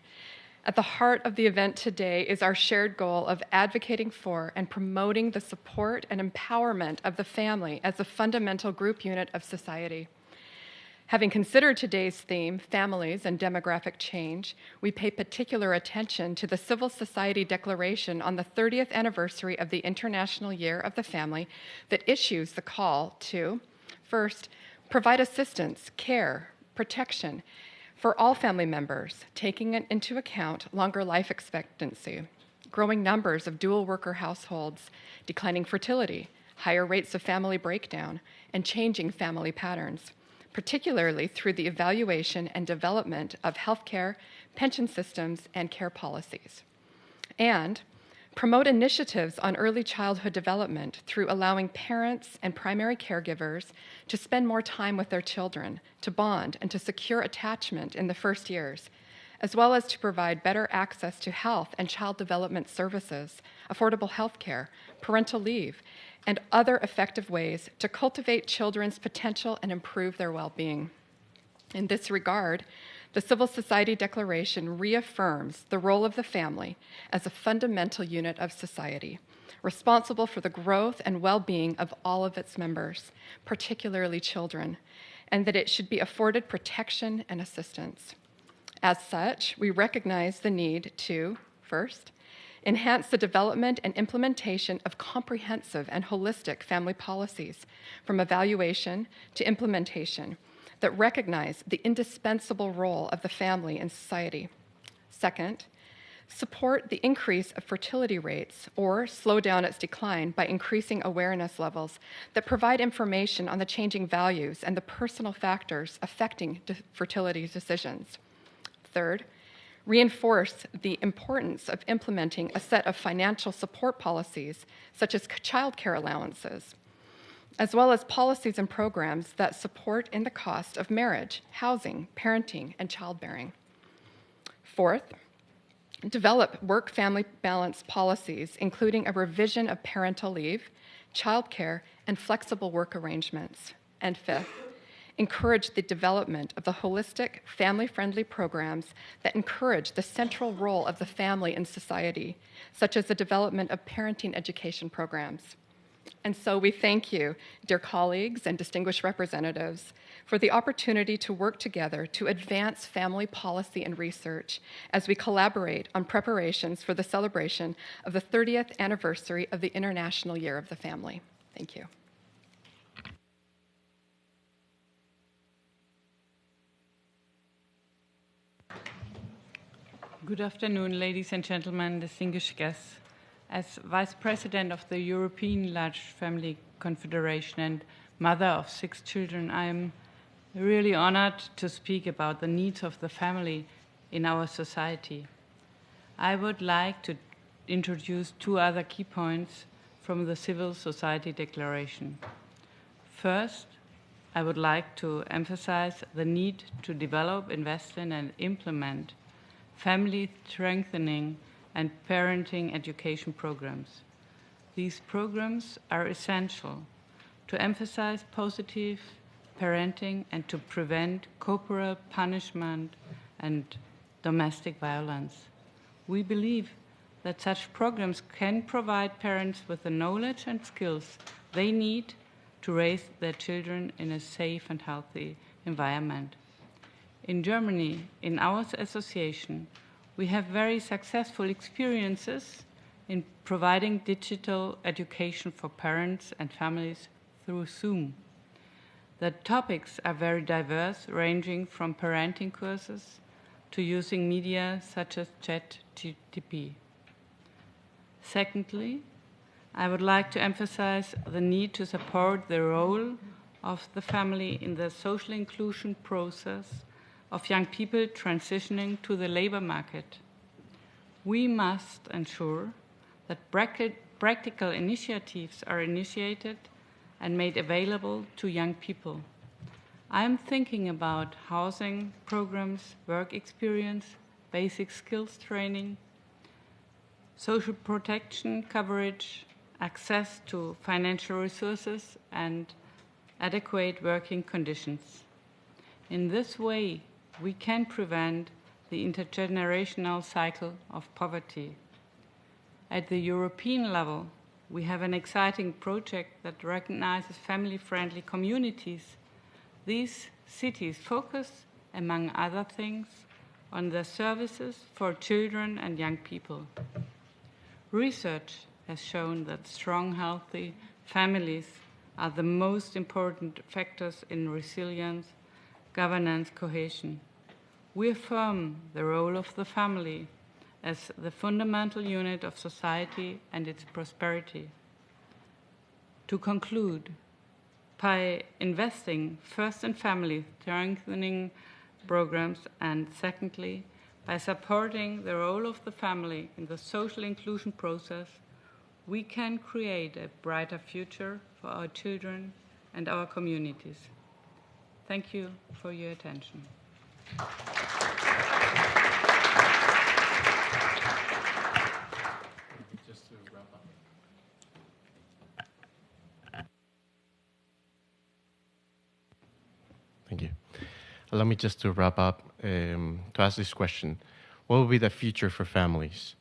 F: At the heart of the event today is our shared goal of advocating for and promoting the support and empowerment of the family as a fundamental group unit of society. Having considered today's theme, families and demographic change, we pay particular attention to the Civil Society Declaration on the 30th anniversary of the International Year of the Family that issues the call to, first, provide assistance, care, protection for all family members, taking into account longer life expectancy, growing numbers of dual worker households, declining fertility, higher rates of family breakdown, and changing family patterns, particularly through the evaluation and development of healthcare, pension systems, and care policies. And promote initiatives on early childhood development through allowing parents and primary caregivers to spend more time with their children, to bond, and to secure attachment in the first years, as well as to provide better access to health and child development services, affordable health care, parental leave, and other effective ways to cultivate children's potential and improve their well-being. In this regard, the Civil Society Declaration reaffirms the role of the family as a fundamental unit of society, responsible for the growth and well-being of all of its members, particularly children, and that it should be afforded protection and assistance. As such, we recognize the need to, first, enhance the development and implementation of comprehensive and holistic family policies, from evaluation to implementation, that recognize the indispensable role of the family in society. Second, support the increase of fertility rates or slow down its decline by increasing awareness levels that provide information on the changing values and the personal factors affecting fertility decisions. Third, reinforce the importance of implementing a set of financial support policies, such as child care allowances, as well as policies and programs that support in the cost of marriage, housing, parenting, and childbearing. Fourth, develop work-family balance policies, including a revision of parental leave, childcare, and flexible work arrangements. And fifth, encourage the development of the holistic, family-friendly programs that encourage the central role of the family in society, such as the development of parenting education programs. And so we thank you, dear colleagues and distinguished representatives, for the opportunity to work together to advance family policy and research as we collaborate on preparations for the celebration of the 30th anniversary of the International Year of the Family. Thank you.
G: Good afternoon, ladies and gentlemen, distinguished guests. As Vice President of the European Large Family Confederation and mother of 6 children, I am really honored to speak about the needs of the family in our society. I would like to introduce 2 other key points from the Civil Society Declaration. First, I would like to emphasize the need to develop, invest in, and implement family strengthening and parenting education programs. These programs are essential to emphasize positive parenting and to prevent corporal punishment and domestic violence. We believe that such programs can provide parents with the knowledge and skills they need to raise their children in a safe and healthy environment. In Germany, in our association, we have very successful experiences in providing digital education for parents and families through Zoom. The topics are very diverse, ranging from parenting courses to using media such as ChatGPT. Secondly, I would like to emphasize the need to support the role of the family in the social inclusion process of young people transitioning to the labor market. We must ensure that practical initiatives are initiated and made available to young people. I am thinking about housing programs, work experience, basic skills training, social protection coverage, access to financial resources, and adequate working conditions. In this way, we can prevent the intergenerational cycle of poverty. At the European level, we have an exciting project that recognizes family-friendly communities. These cities focus, among other things, on the services for children and young people. Research has shown that strong, healthy families are the most important factors in resilience, governance, cohesion. We affirm the role of the family as the fundamental unit of society and its prosperity. To conclude, by investing first in family strengthening programs and secondly, by supporting the role of the family in the social inclusion process, we can create a brighter future for our children and our communities. Thank you for your attention.
E: Just to wrap up. Thank you. Allow me just to wrap up, to ask this question. What will be the future for families?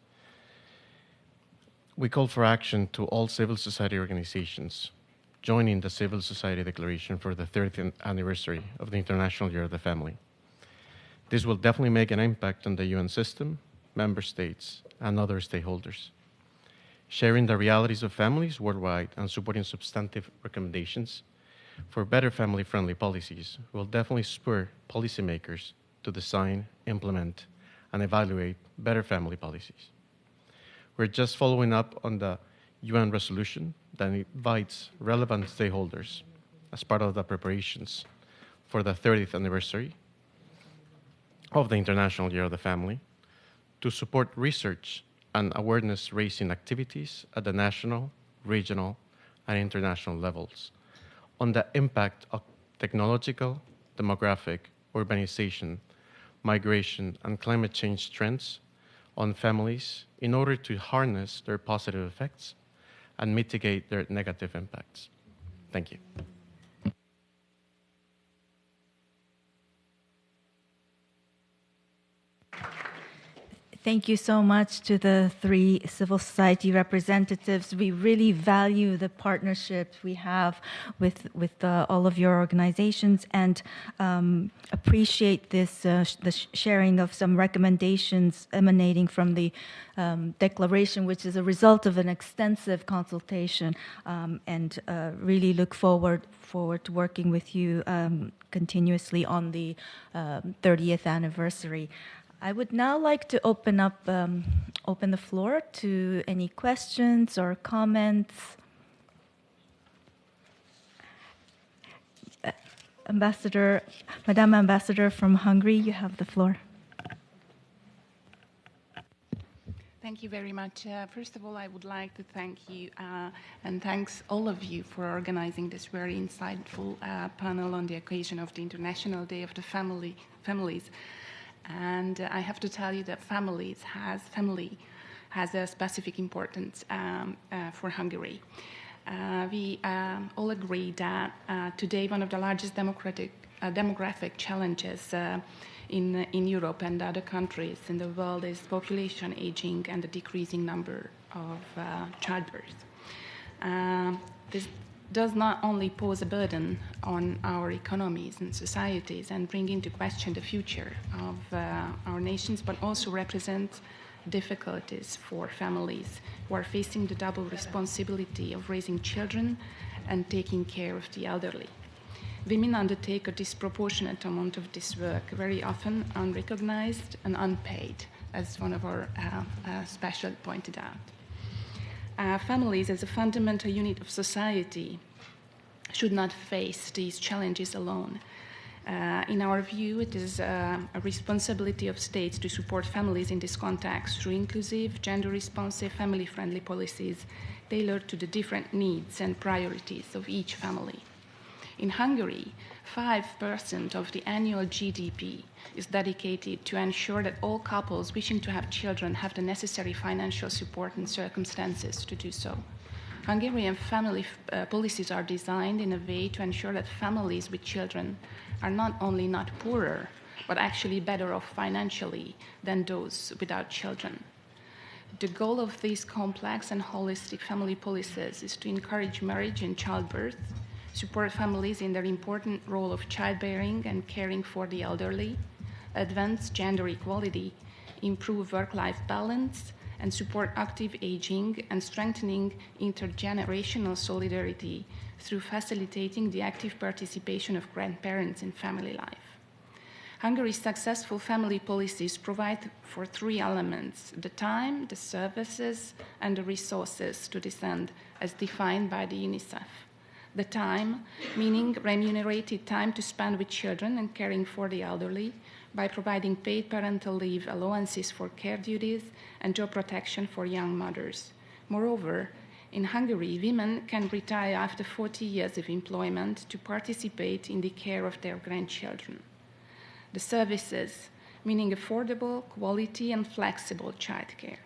E: We call for action to all civil society organizations joining the Civil Society Declaration for the 30th anniversary of the International Year of the Family. This will definitely make an impact on the UN system, member states, and other stakeholders. Sharing the realities of families worldwide and supporting substantive recommendations for better family-friendly policies will definitely spur policymakers to design, implement, and evaluate better family policies. We're just following up on the UN resolution that invites relevant stakeholders as part of the preparations for the 30th anniversary of the International Year of the Family to support research and awareness-raising activities at the national, regional, and international levels on the impact of technological, demographic, urbanization, migration, and climate change trends on families in order to harness their positive effects and mitigate their negative impacts. Thank you.
A: Thank you so much to the three civil society representatives. We really value the partnership we have with all of your organizations and appreciate this the sharing of some recommendations emanating from the declaration, which is a result of an extensive consultation, and really look forward to working with you continuously on the 30th anniversary. I would now like to open the floor to any questions or comments. Madame Ambassador from Hungary, you have the floor.
H: Thank you very much. First of all, I would like to thank you and thanks all of you for organizing this very insightful panel on the occasion of the International Day of the Families. And I have to tell you that family has a specific importance for Hungary. We all agree that today one of the largest demographic challenges in Europe and other countries in the world is population aging and the decreasing number of childbirth. This does not only pose a burden on our economies and societies and bring into question the future of our nations, but also represent difficulties for families who are facing the double responsibility of raising children and taking care of the elderly. Women undertake a disproportionate amount of this work, very often unrecognized and unpaid, as one of our special pointed out. Families, as a fundamental unit of society, should not face these challenges alone. In our view, it is a responsibility of states to support families in this context through inclusive, gender-responsive, family-friendly policies tailored to the different needs and priorities of each family. In Hungary, 5% of the annual GDP is dedicated to ensure that all couples wishing to have children have the necessary financial support and circumstances to do so. Hungarian family policies are designed in a way to ensure that families with children are not only not poorer, but actually better off financially than those without children. The goal of these complex and holistic family policies is to encourage marriage and childbirth, support families in their important role of childbearing and caring for the elderly, advance gender equality, improve work-life balance, and support active aging and strengthening intergenerational solidarity through facilitating the active participation of grandparents in family life. Hungary's successful family policies provide for three elements: the time, the services, and the resources to this end, as defined by the UNICEF. The time, meaning remunerated time to spend with children and caring for the elderly, by providing paid parental leave allowances for care duties and job protection for young mothers. Moreover, in Hungary, women can retire after 40 years of employment to participate in the care of their grandchildren. The services, meaning affordable, quality, and flexible childcare.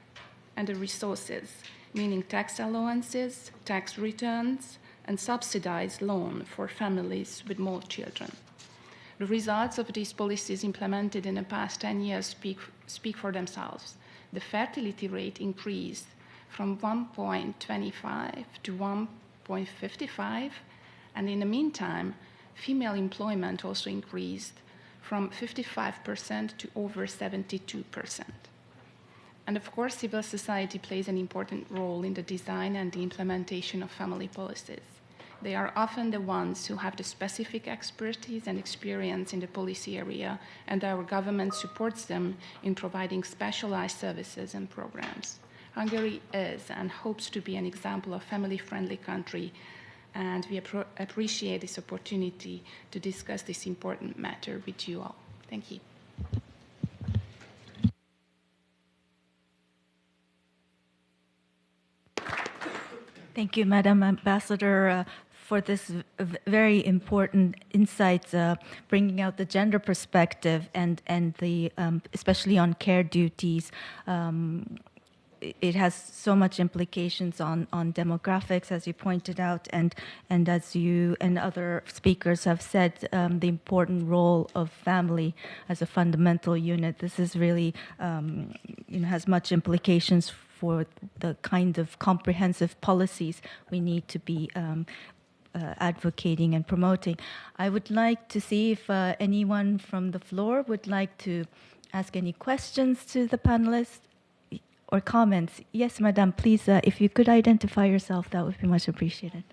H: And the resources, meaning tax allowances, tax returns, and subsidized loan for families with more children. The results of these policies implemented in the past 10 years speak for themselves. The fertility rate increased from 1.25 to 1.55, and in the meantime, female employment also increased from 55% to over 72%. And of course, civil society plays an important role in the design and the implementation of family policies. They are often the ones who have the specific expertise and experience in the policy area, and our government supports them in providing specialized services and programs. Hungary is and hopes to be an example of family-friendly country, and we appreciate this opportunity to discuss this important matter with you all. Thank you.
A: Thank you, Madam Ambassador, for this very important insights, bringing out the gender perspective and the especially on care duties. It has so much implications on demographics, as you pointed out, and as you and other speakers have said, the important role of family as a fundamental unit. This is really has much implications for the kind of comprehensive policies we need to be advocating and promoting. I would like to see if anyone from the floor would like to ask any questions to the panelists or comments. Yes, Madam, please, if you could identify yourself, that would be much appreciated.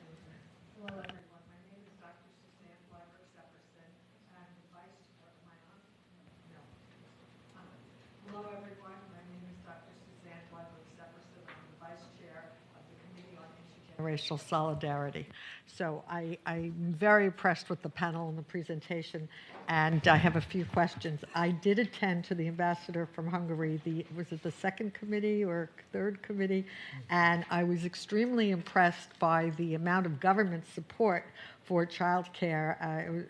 I: Hello, everyone. My name is Dr. Suzanne Bleiberg-Sepperson. I'm the vice Hello, everyone. My name is Dr. Suzanne Bleiberg-Sepperson. I'm the vice chair of the Committee on Intergenerational Solidarity. So I'm very impressed with the panel and the presentation, and I have a few questions. I did attend to the ambassador from Hungary, was it the second committee or third committee? And I was extremely impressed by the amount of government support for childcare. It was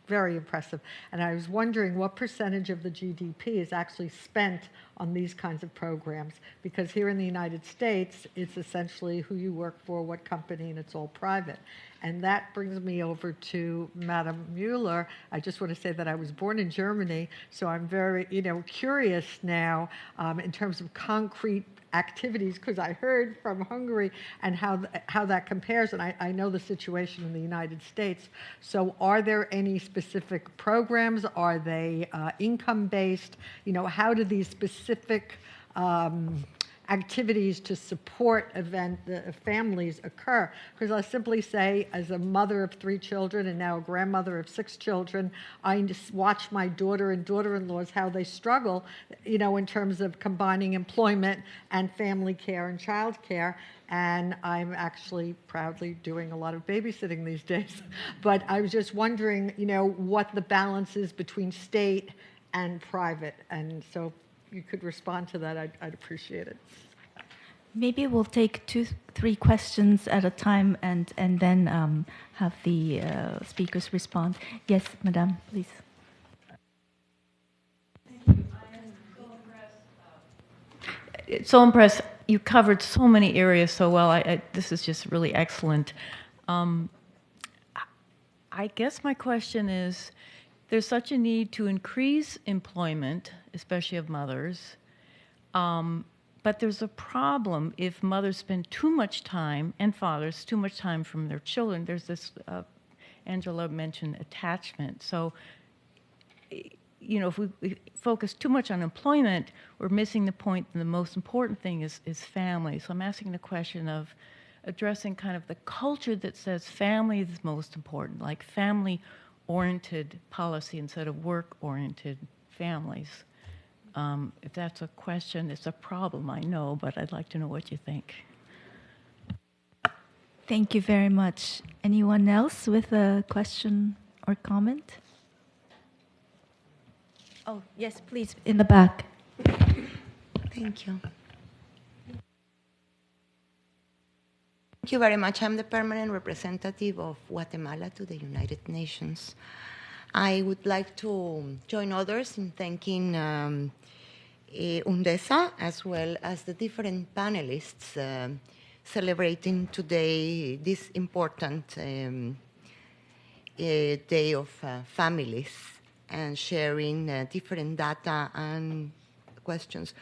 I: very impressive. And I was wondering what percentage of the GDP is actually spent on these kinds of programs, because here in the United States, it's essentially who you work for, what company, and it's all private. And that brings me over to Madam Mueller. I just want to say that I was born in Germany, so I'm very, curious now in terms of concrete activities, because I heard from Hungary and how that compares, and I know the situation in the United States. So are there any specific programs? Are they income-based? How do these specific activities to support families occur? Because I'll simply say, as a mother of 3 children and now a grandmother of 6 children, I just watch my daughter and daughter-in-laws, how they struggle, in terms of combining employment and family care and child care. And I'm actually proudly doing a lot of babysitting these days. But I was just wondering, what the balance is between state and private. And so you could respond to that, I'd appreciate it.
A: Maybe we'll take 2-3 questions at a time and then have the speakers respond. Yes, Madame, please.
J: Thank you. I am so impressed. You covered so many areas so well. This is just really excellent. I guess my question is, there's such a need to increase employment, especially of mothers. But there's a problem if mothers spend too much time, and fathers, too much time from their children. There's this, Angela mentioned attachment. So, if we focus too much on employment, we're missing the point. And the most important thing is family. So I'm asking the question of addressing kind of the culture that says family is most important, like family-oriented policy instead of work-oriented families. If that's a question, it's a problem, I know, but I'd like to know what you think.
A: Thank you very much. Anyone else with a question or comment? Oh, yes, please, in the back.
K: Thank you. Thank you very much. I'm the permanent representative of Guatemala to the United Nations. I would like to join others in thanking UNDESA as well as the different panelists celebrating today this important day of families and sharing different data and questions.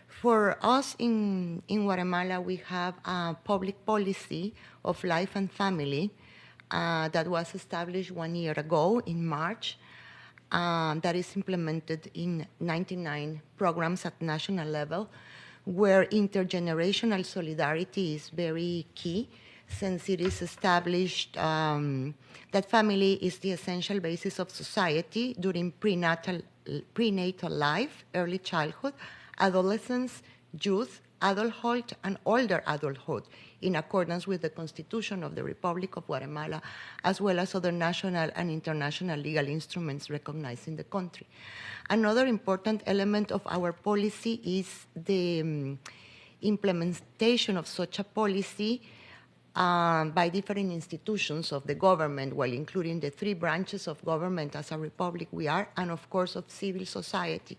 K: For us in Guatemala, we have a public policy of life and family that was established 1 year ago in March, that is implemented in 99 programs at national level, where intergenerational solidarity is very key, since it is established that family is the essential basis of society during prenatal life, early childhood, adolescence, youth, adulthood, and older adulthood, in accordance with the Constitution of the Republic of Guatemala, as well as other national and international legal instruments recognized in the country. Another important element of our policy is the implementation of such a policy by different institutions of the government, while including the 3 branches of government as a republic we are, and of course of civil society,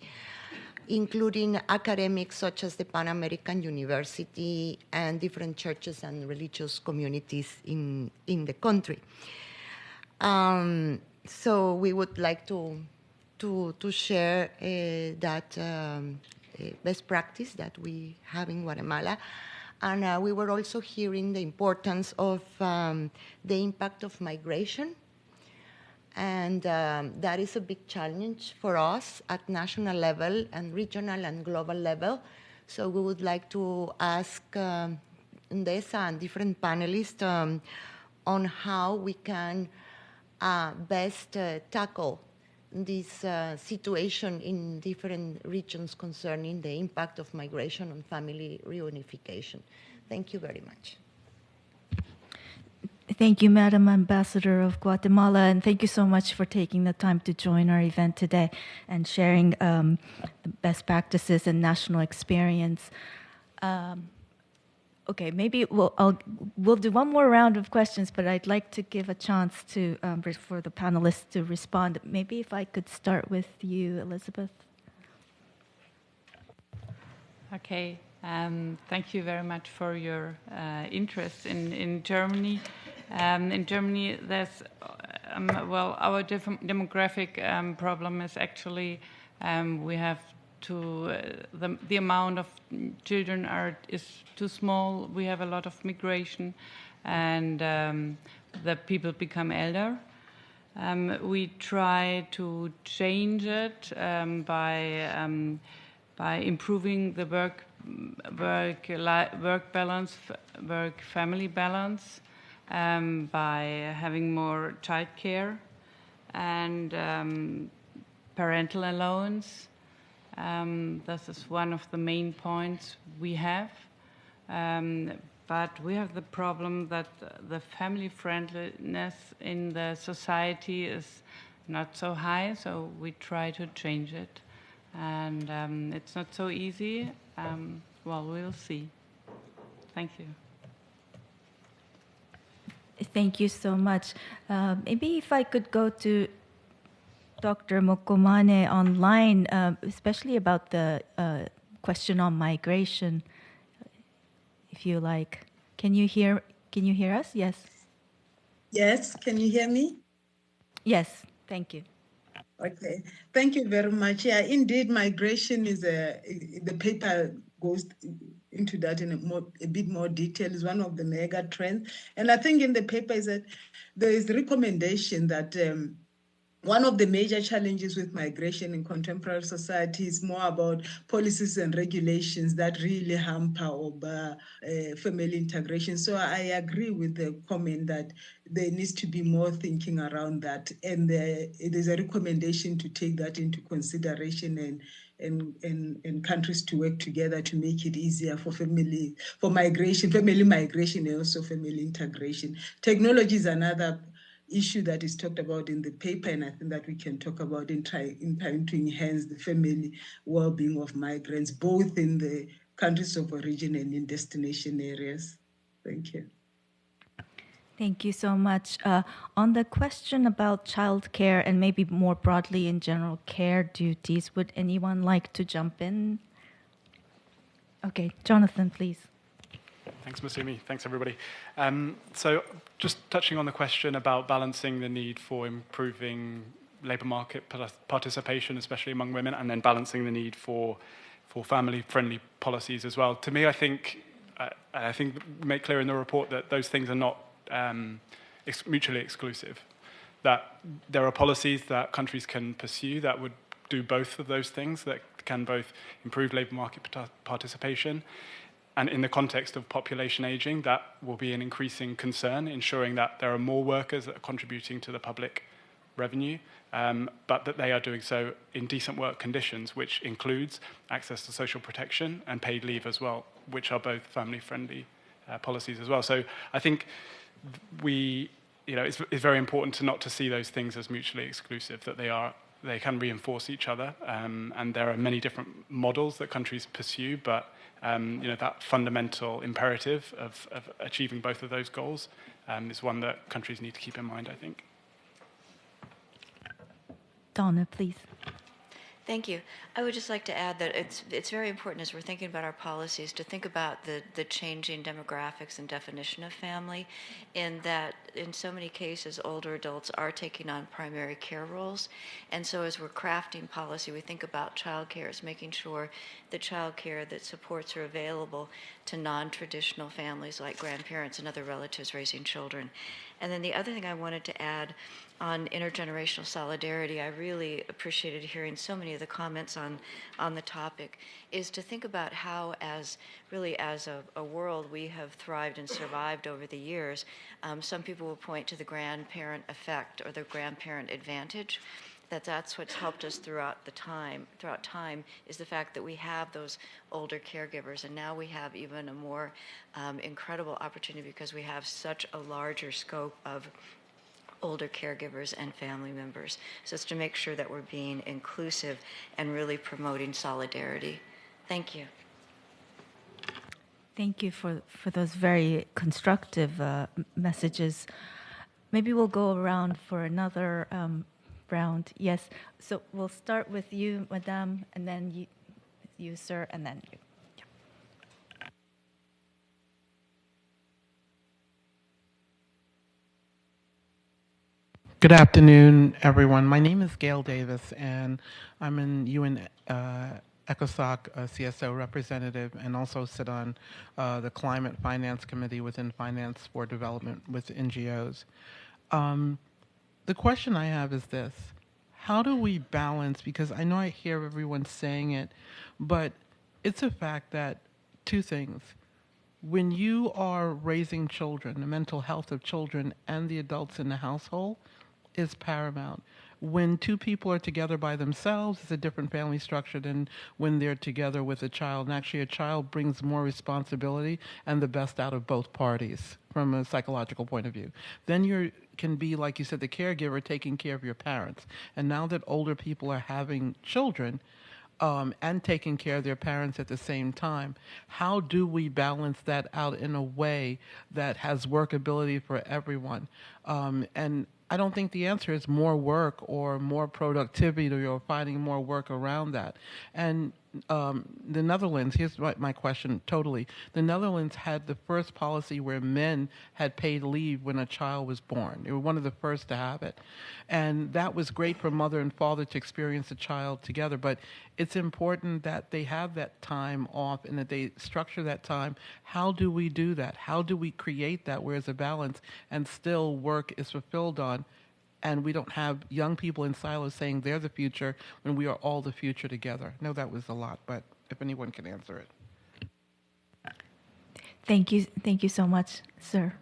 K: including academics such as the Pan American University and different churches and religious communities in the country. So we would like to share that best practice that we have in Guatemala. And we were also hearing the importance of the impact of migration. And that is a big challenge for us at national level and regional and global level. So we would like to ask UNDESA and different panelists on how we can best tackle this situation in different regions concerning the impact of migration on family reunification. Thank you very much.
A: Thank you, Madam Ambassador of Guatemala, and thank you so much for taking the time to join our event today and sharing the best practices and national experience. Okay, maybe we'll do one more round of questions, but I'd like to give a chance to for the panelists to respond. Maybe if I could start with you, Elizabeth.
G: Okay, thank you very much for your interest in Germany. In Germany, there's our demographic problem is actually we have to the amount of children is too small. We have a lot of migration, and the people become elder. We try to change it by improving the work balance, work family balance, by having more childcare and parental allowance. This is one of the main points we have. But we have the problem that the family friendliness in the society is not so high, so we try to change it. And it's not so easy. Well, we'll see. Thank you.
A: Thank you so much. Maybe if I could go to Dr. Mokomane online, especially about the question on migration, if you like. Can you hear us? Yes.
L: Yes, can you hear me?
A: Yes, thank you.
D: Okay, thank you very much. Yeah, indeed, migration is the paper goes into that in a bit more detail. Is one of the mega trends, and I think in the paper is that there is recommendation that one of the major challenges with migration in contemporary society is more about policies and regulations that really hamper or bar family integration. So I agree with the comment that there needs to be more thinking around that. And it is a recommendation to take that into consideration and countries to work together to make it easier for family migration, and also family integration. Technology is another issue that is talked about in the paper, and I think that we can talk about in trying to enhance the family well-being of migrants, both in the countries of origin and in destination areas. Thank you.
A: Thank you so much. On the question about childcare and maybe more broadly in general care duties, would anyone like to jump in? Okay, Jonathan, please.
C: Thanks, Masumi. Thanks, everybody. So just touching on the question about balancing the need for improving labour market participation, especially among women, and then balancing the need for family-friendly policies as well. To me, I think make clear in the report that those things are not mutually exclusive, that there are policies that countries can pursue that would do both of those things, that can both improve labour market participation, and in the context of population aging, that will be an increasing concern, ensuring that there are more workers that are contributing to the public revenue, but that they are doing so in decent work conditions, which includes access to social protection and paid leave as well, which are both family-friendly policies as well. So I think it's very important to not to see those things as mutually exclusive, that they can reinforce each other, and there are many different models that countries pursue, but that fundamental imperative of achieving both of those goals is one that countries need to keep in mind, I think.
A: Donna, please.
B: Thank you. I would just like to add that it's very important as we're thinking about our policies to think about the changing demographics and definition of family, in that in so many cases older adults are taking on primary care roles. And so as we're crafting policy, we think about childcare as making sure the childcare that supports are available to non-traditional families like grandparents and other relatives raising children. And then the other thing I wanted to add on intergenerational solidarity, I really appreciated hearing so many of the comments on the topic, is to think about how as a world we have thrived and survived over the years. Some people will point to the grandparent effect or the grandparent advantage. That's what's helped us throughout time is the fact that we have those older caregivers, and now we have even a more incredible opportunity because we have such a larger scope of older caregivers and family members. So it's to make sure that we're being inclusive and really promoting solidarity. Thank you.
A: Thank you for those very constructive messages. Maybe we'll go around for another round. Yes. So we'll start with you, Madame, and then you, sir, and then you.
L: Good afternoon, everyone. My name is Gail Davis, and I'm an UN ECOSOC CSO representative and also sit on the Climate Finance Committee within Finance for Development with NGOs. The question I have is this: how do we balance, because I know I hear everyone saying it, but it's a fact that two things. When you are raising children, the mental health of children and the adults in the household is paramount. When two people are together by themselves, it's a different family structure than when they're together with a child. And actually, a child brings more responsibility and the best out of both parties from a psychological point of view. Then you can be, like you said, the caregiver taking care of your parents. And now that older people are having children, and taking care of their parents at the same time, how do we balance that out in a way that has workability for everyone? And I don't think the answer is more work or more productivity or finding more work around that. And the Netherlands, here's my question totally. The Netherlands had the first policy where men had paid leave when a child was born. They were one of the first to have it. And that was great for mother and father to experience a child together. But it's important that they have that time off and that they structure that time. How do we do that? How do we create that where there's a balance and still work is fulfilled on? And we don't have young people in silos saying they're the future when we are all the future together. I know that was a lot, but if anyone can answer it.
A: Thank you so much, sir.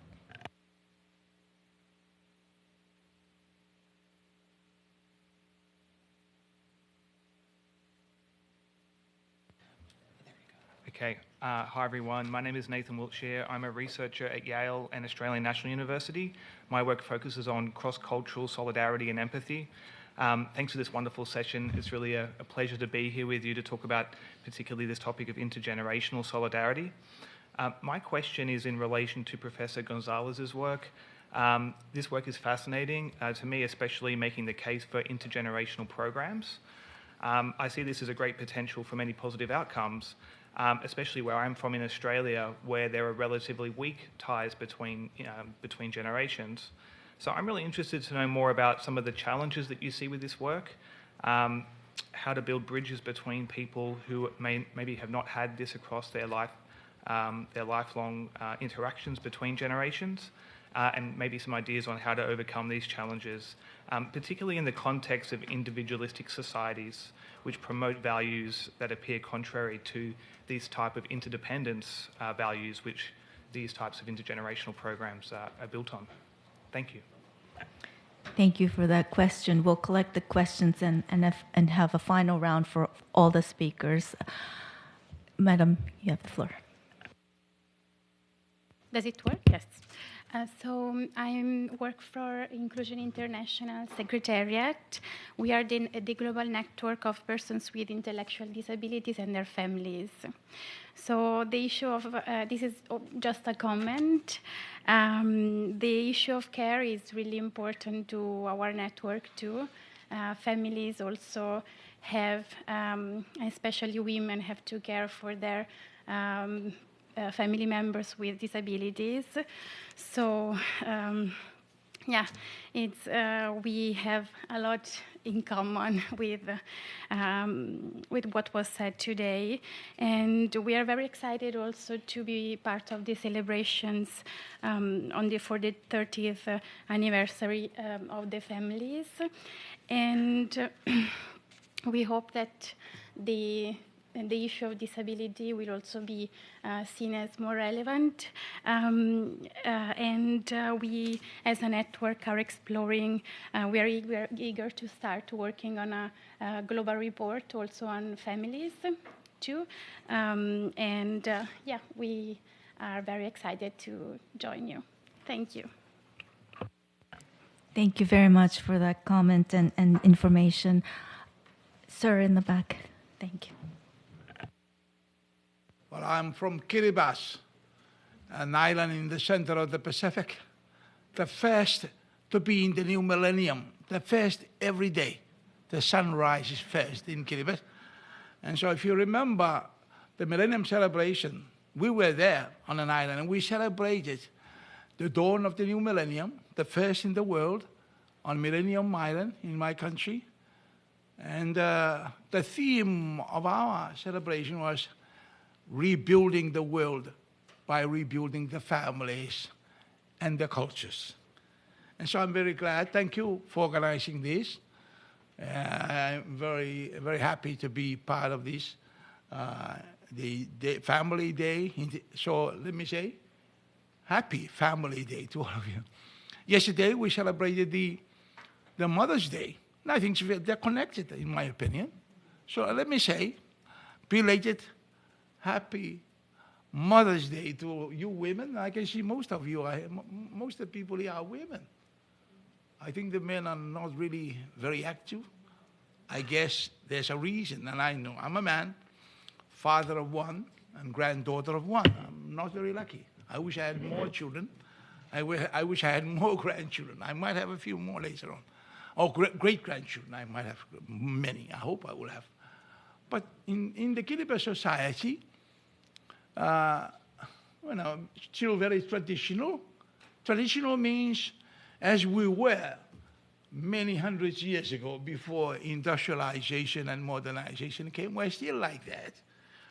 M: Okay. Hi, everyone. My name is Nathan Wiltshire. I'm a researcher at Yale and Australian National University. My work focuses on cross-cultural solidarity and empathy. Thanks for this wonderful session. It's really a pleasure to be here with you to talk about particularly this topic of intergenerational solidarity. My question is in relation to Professor Gonzalez's work. This work is fascinating to me, especially making the case for intergenerational programs. I see this as a great potential for many positive outcomes, especially where I'm from in Australia, where there are relatively weak ties between generations. So I'm really interested to know more about some of the challenges that you see with this work, how to build bridges between people who maybe have not had this across their lifelong interactions between generations, and maybe some ideas on how to overcome these challenges, particularly in the context of individualistic societies which promote values that appear contrary to these type of interdependence values which these types of intergenerational programs are built on. Thank you.
A: Thank you for that question. We'll collect the questions and have a final round for all the speakers. Madam, you have the floor.
N: Does it work? Yes. So I work for Inclusion International Secretariat. We are the global network of persons with intellectual disabilities and their families. So the issue of, this is just a comment, the issue of care is really important to our network too. Families also have, especially women, have to care for their family members with disabilities. So, yeah, it's we have a lot in common with what was said today, and we are very excited also to be part of the celebrations for the 30th anniversary of the families, and we hope that the issue of disability will also be seen as more relevant. And we, as a network, are exploring, we are eager to start working on a global report also on families, too. Yeah, we are very excited to join you. Thank you.
A: Thank you very much for that comment and information. Sir, in the back. Thank you.
O: Well, I'm from Kiribati, an island in the center of the Pacific, the first to be in the new millennium, the first every day. The sun rises first in Kiribati. And so if you remember the millennium celebration, we were there on an island and we celebrated the dawn of the new millennium, the first in the world, on Millennium Island in my country. And the theme of our celebration was rebuilding the world by rebuilding the families and the cultures. And so I'm very glad. Thank you for organizing this. I'm very, very happy to be part of this, the Family Day. So let me say, happy Family Day to all of you. Yesterday we celebrated the Mother's Day. And I think they're connected, in my opinion. So let me say, belated happy Mother's Day to you women. I can see most of you, most of the people here are women. I think the men are not really very active. I guess there's a reason, and I know. I'm a man, father of one, and granddaughter of one. I'm not very lucky. I wish I had more children. I wish I had more grandchildren. I might have a few more later on. Or great-grandchildren. I might have many. I hope I will have But in the Kiribati society, still very traditional. Traditional means as we were many hundreds of years ago before industrialization and modernization came, we're still like that.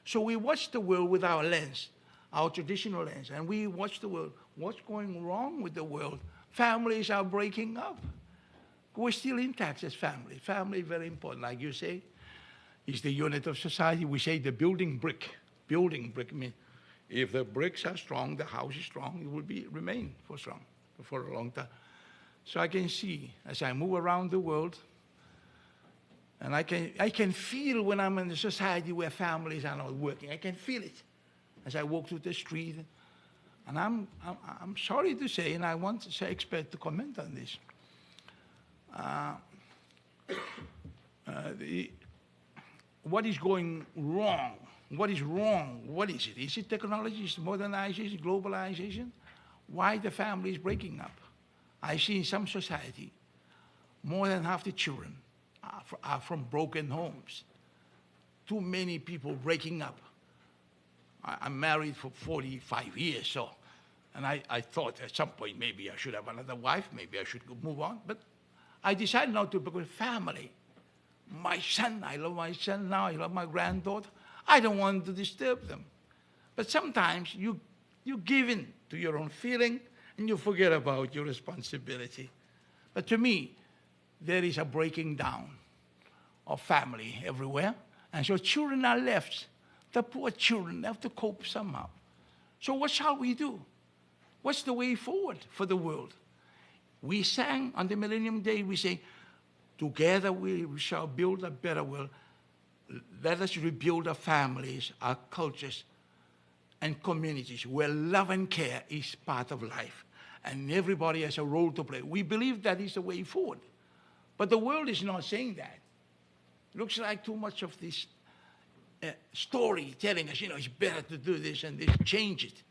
O: So we watch the world with our lens, our traditional lens, and we watch the world. What's going wrong with the world? Families are breaking up. We're still intact as family. Family is very important, like you say. It's the unit of society. We say the building brick. Building brick means if the bricks are strong, the house is strong, it will remain for a long time. So I can see as I move around the world, and I can feel when I'm in a society where families are not working. I can feel it as I walk through the street. And I'm sorry to say, and I want to say, expert to comment on this. What is going wrong? What is wrong? What is it? Is it technology? Is it modernization? Globalization? Why the family is breaking up? I see in some society, more than half the children are from broken homes. Too many people breaking up. I'm married for 45 years, so, and I thought at some point maybe I should have another wife, maybe I should move on, but I decided not to because family. My son, I love my son now, I love my granddaughter. I don't want to disturb them. But sometimes you give in to your own feeling and you forget about your responsibility. But to me, there is a breaking down of family everywhere. And so children are left. The poor children have to cope somehow. So what shall we do? What's the way forward for the world? We sang on the Millennium Day, we say, together we shall build a better world. Let us rebuild our families, our cultures, and communities where love and care is part of life. And everybody has a role to play. We believe that is the way forward. But the world is not saying that. Looks like too much of this story telling us, it's better to do this and this. Change it.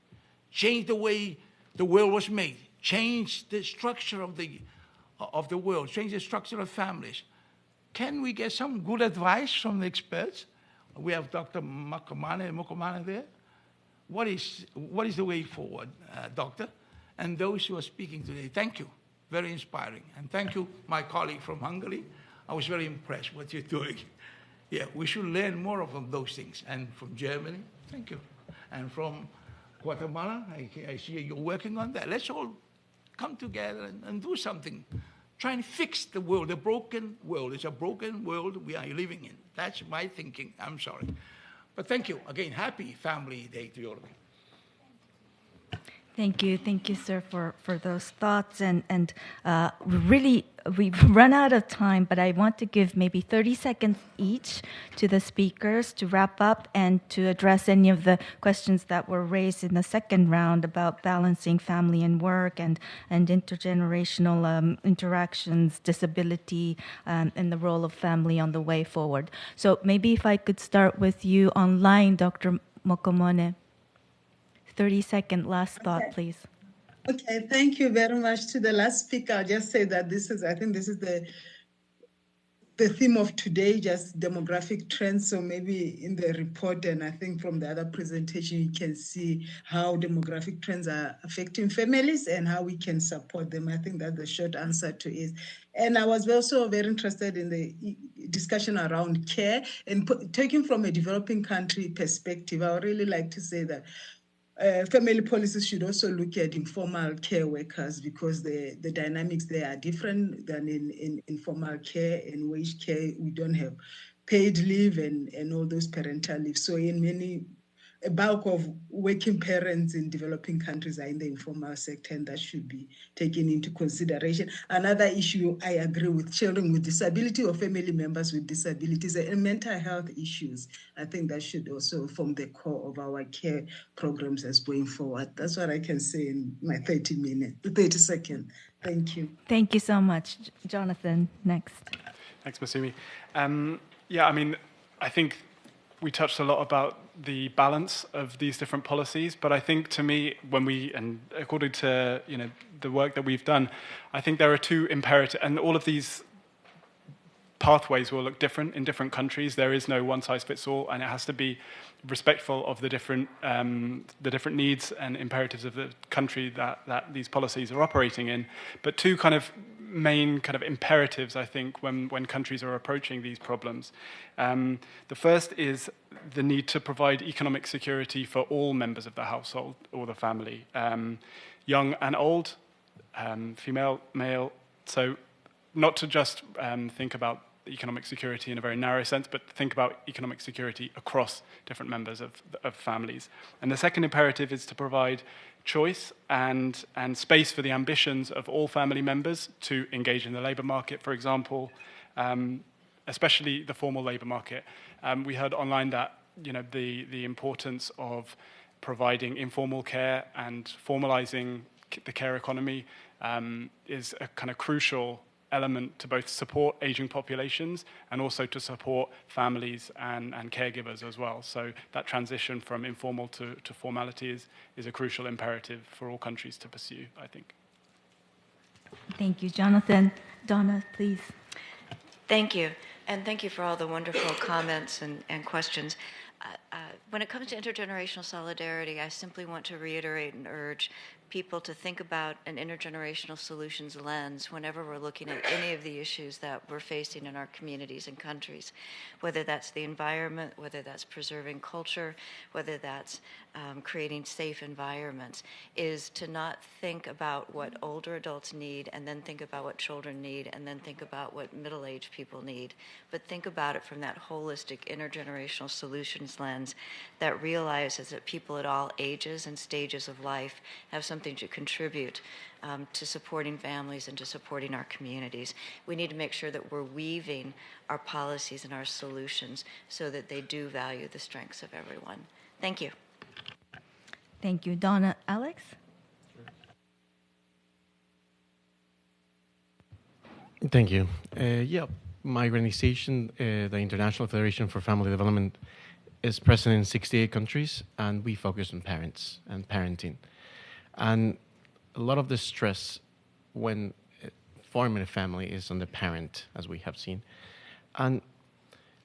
O: Change the way the world was made. Change the structure of the world. Change the structure of families. Can we get some good advice from the experts? We have Dr. Mokomane there. What is the way forward, Doctor? And those who are speaking today, thank you. Very inspiring. And thank you, my colleague from Hungary. I was very impressed what you're doing. Yeah, we should learn more of those things. And from Germany, thank you. And from Guatemala, I see you're working on that. Let's all come together and do something. Try and fix the world, the broken world. It's a broken world we are living in. That's my thinking. I'm sorry. But thank you. Again, happy Family Day to all of you.
A: Thank you, sir, for those thoughts. And we've run out of time, but I want to give maybe 30 seconds each to the speakers to wrap up and to address any of the questions that were raised in the second round about balancing family and work and intergenerational interactions, disability, and the role of family on the way forward. So maybe if I could start with you online, Dr. Mokomane. 30-second last thought, please.
D: Okay, thank you very much to the last speaker. I'll just say that I think this is the theme of today, just demographic trends. So maybe in the report, and I think from the other presentation, you can see how demographic trends are affecting families and how we can support them. I think that's the short answer to it. And I was also very interested in the discussion around care and taking from a developing country perspective. I would really like to say that family policies should also look at informal care workers because the dynamics there are different than in informal care and wage care. We don't have paid leave and all those parental leave. So a bulk of working parents in developing countries are in the informal sector, and that should be taken into consideration. Another issue, I agree with children with disability or family members with disabilities and mental health issues. I think that should also form the core of our care programs as going forward. That's what I can say in my 30 seconds. Thank you.
A: Thank you so much. Jonathan, next.
C: Thanks, Masumi. I think we touched a lot about the balance of these different policies, but I think to me, and according to the work that we've done, I think there are two imperative, and all of these pathways will look different in different countries. There is no one-size-fits-all, and it has to be respectful of the different needs and imperatives of the country that these policies are operating in. But two kind of main kind of imperatives, I think, when countries are approaching these problems. The first is the need to provide economic security for all members of the household or the family, young and old, female, male. So not to just think about economic security in a very narrow sense, but think about economic security across different members of families. And the second imperative is to provide choice and space for the ambitions of all family members to engage in the labour market, for example, especially the formal labour market. We heard online that the importance of providing informal care and formalising the care economy is a kind of crucial element to both support aging populations and also to support families and caregivers as well. So that transition from informal to formality is a crucial imperative for all countries to pursue, I think.
A: Thank you, Jonathan. Donna, please.
B: Thank you. And thank you for all the wonderful comments and questions. When it comes to intergenerational solidarity, I simply want to reiterate and urge people to think about an intergenerational solutions lens whenever we're looking at any of the issues that we're facing in our communities and countries, whether that's the environment, whether that's preserving culture, whether that's creating safe environments, is to not think about what older adults need and then think about what children need and then think about what middle-aged people need, but think about it from that holistic intergenerational solutions lens that realizes that people at all ages and stages of life have something to contribute to supporting families and to supporting our communities. We need to make sure that we're weaving our policies and our solutions so that they do value the strengths of everyone. Thank you.
A: Thank you. Donna, Alex?
E: Thank you. My organization, the International Federation for Family Development, is present in 68 countries, and we focus on parents and parenting. And a lot of the stress when forming a family is on the parent, as we have seen. And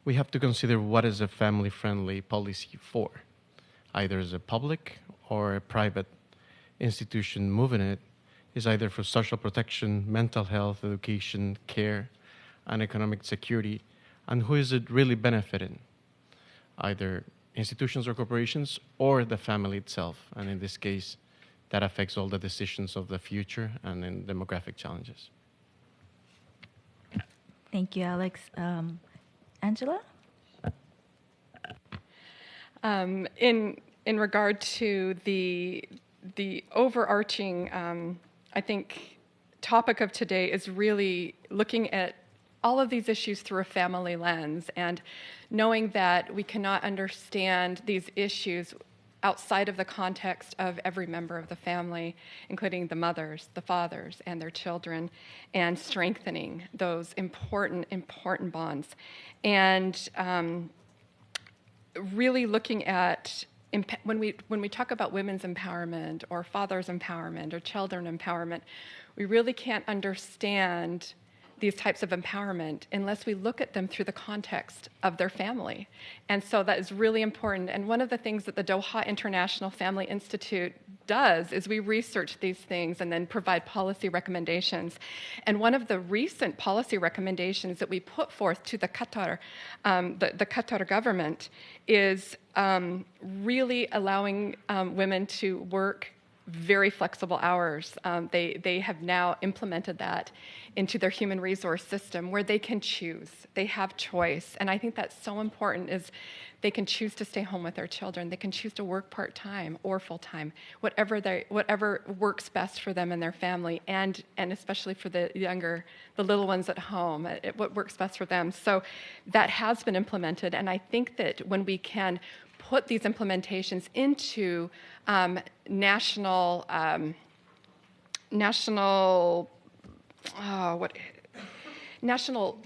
E: we have to consider what is a family-friendly policy for, either as a public or a private institution moving it, is either for social protection, mental health, education, care, and economic security, and who is it really benefiting? Either institutions or corporations or the family itself, and in this case, that affects all the decisions of the future and in demographic challenges.
A: Thank you, Alex. Angela?
F: In regard to the overarching, I think, topic of today is really looking at all of these issues through a family lens and knowing that we cannot understand these issues outside of the context of every member of the family, including the mothers, the fathers, and their children, and strengthening those important bonds. And really looking at when we talk about women's empowerment or fathers' empowerment or children empowerment, we really can't understand these types of empowerment unless we look at them through the context of their family. And so that is really important. And one of the things that the Doha International Family Institute does is we research these things and then provide policy recommendations. And one of the recent policy recommendations that we put forth to the Qatar, the Qatar government is really allowing women to work very flexible hours. They have now implemented that into their human resource system where they can choose. They have choice. And I think that's so important is they can choose to stay home with their children. They can choose to work part-time or full-time, whatever works best for them and their family, and especially for the little ones at home, what works best for them. So that has been implemented. And I think that when we can put these implementations into national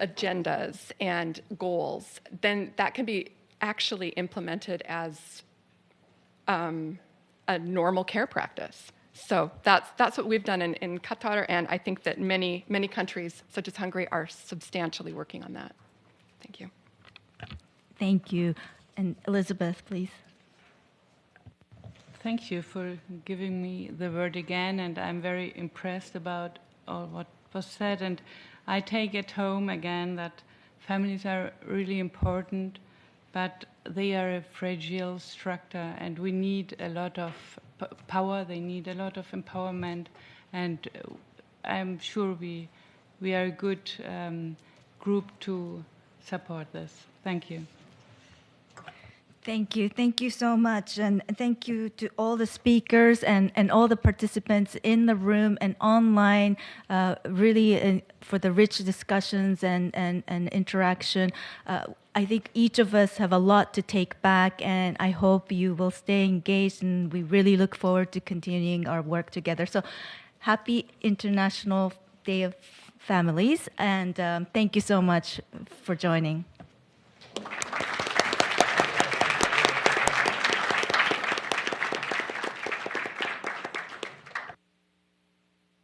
F: agendas and goals, then that can be actually implemented as a normal care practice. So that's what we've done in Qatar, and I think that many countries, such as Hungary, are substantially working on that. Thank you.
A: Thank you. And Elizabeth, please.
G: Thank you for giving me the word again, and I'm very impressed about all what was said. And I take it home again that families are really important, but they are a fragile structure, and we need a lot of power. They need a lot of empowerment, and I'm sure we are a good group to support this. Thank you.
A: Thank you. Thank you so much. And thank you to all the speakers and all the participants in the room and online, really for the rich discussions and interaction. I think each of us have a lot to take back, and I hope you will stay engaged, and we really look forward to continuing our work together. So happy International Day of Families, and thank you so much for joining.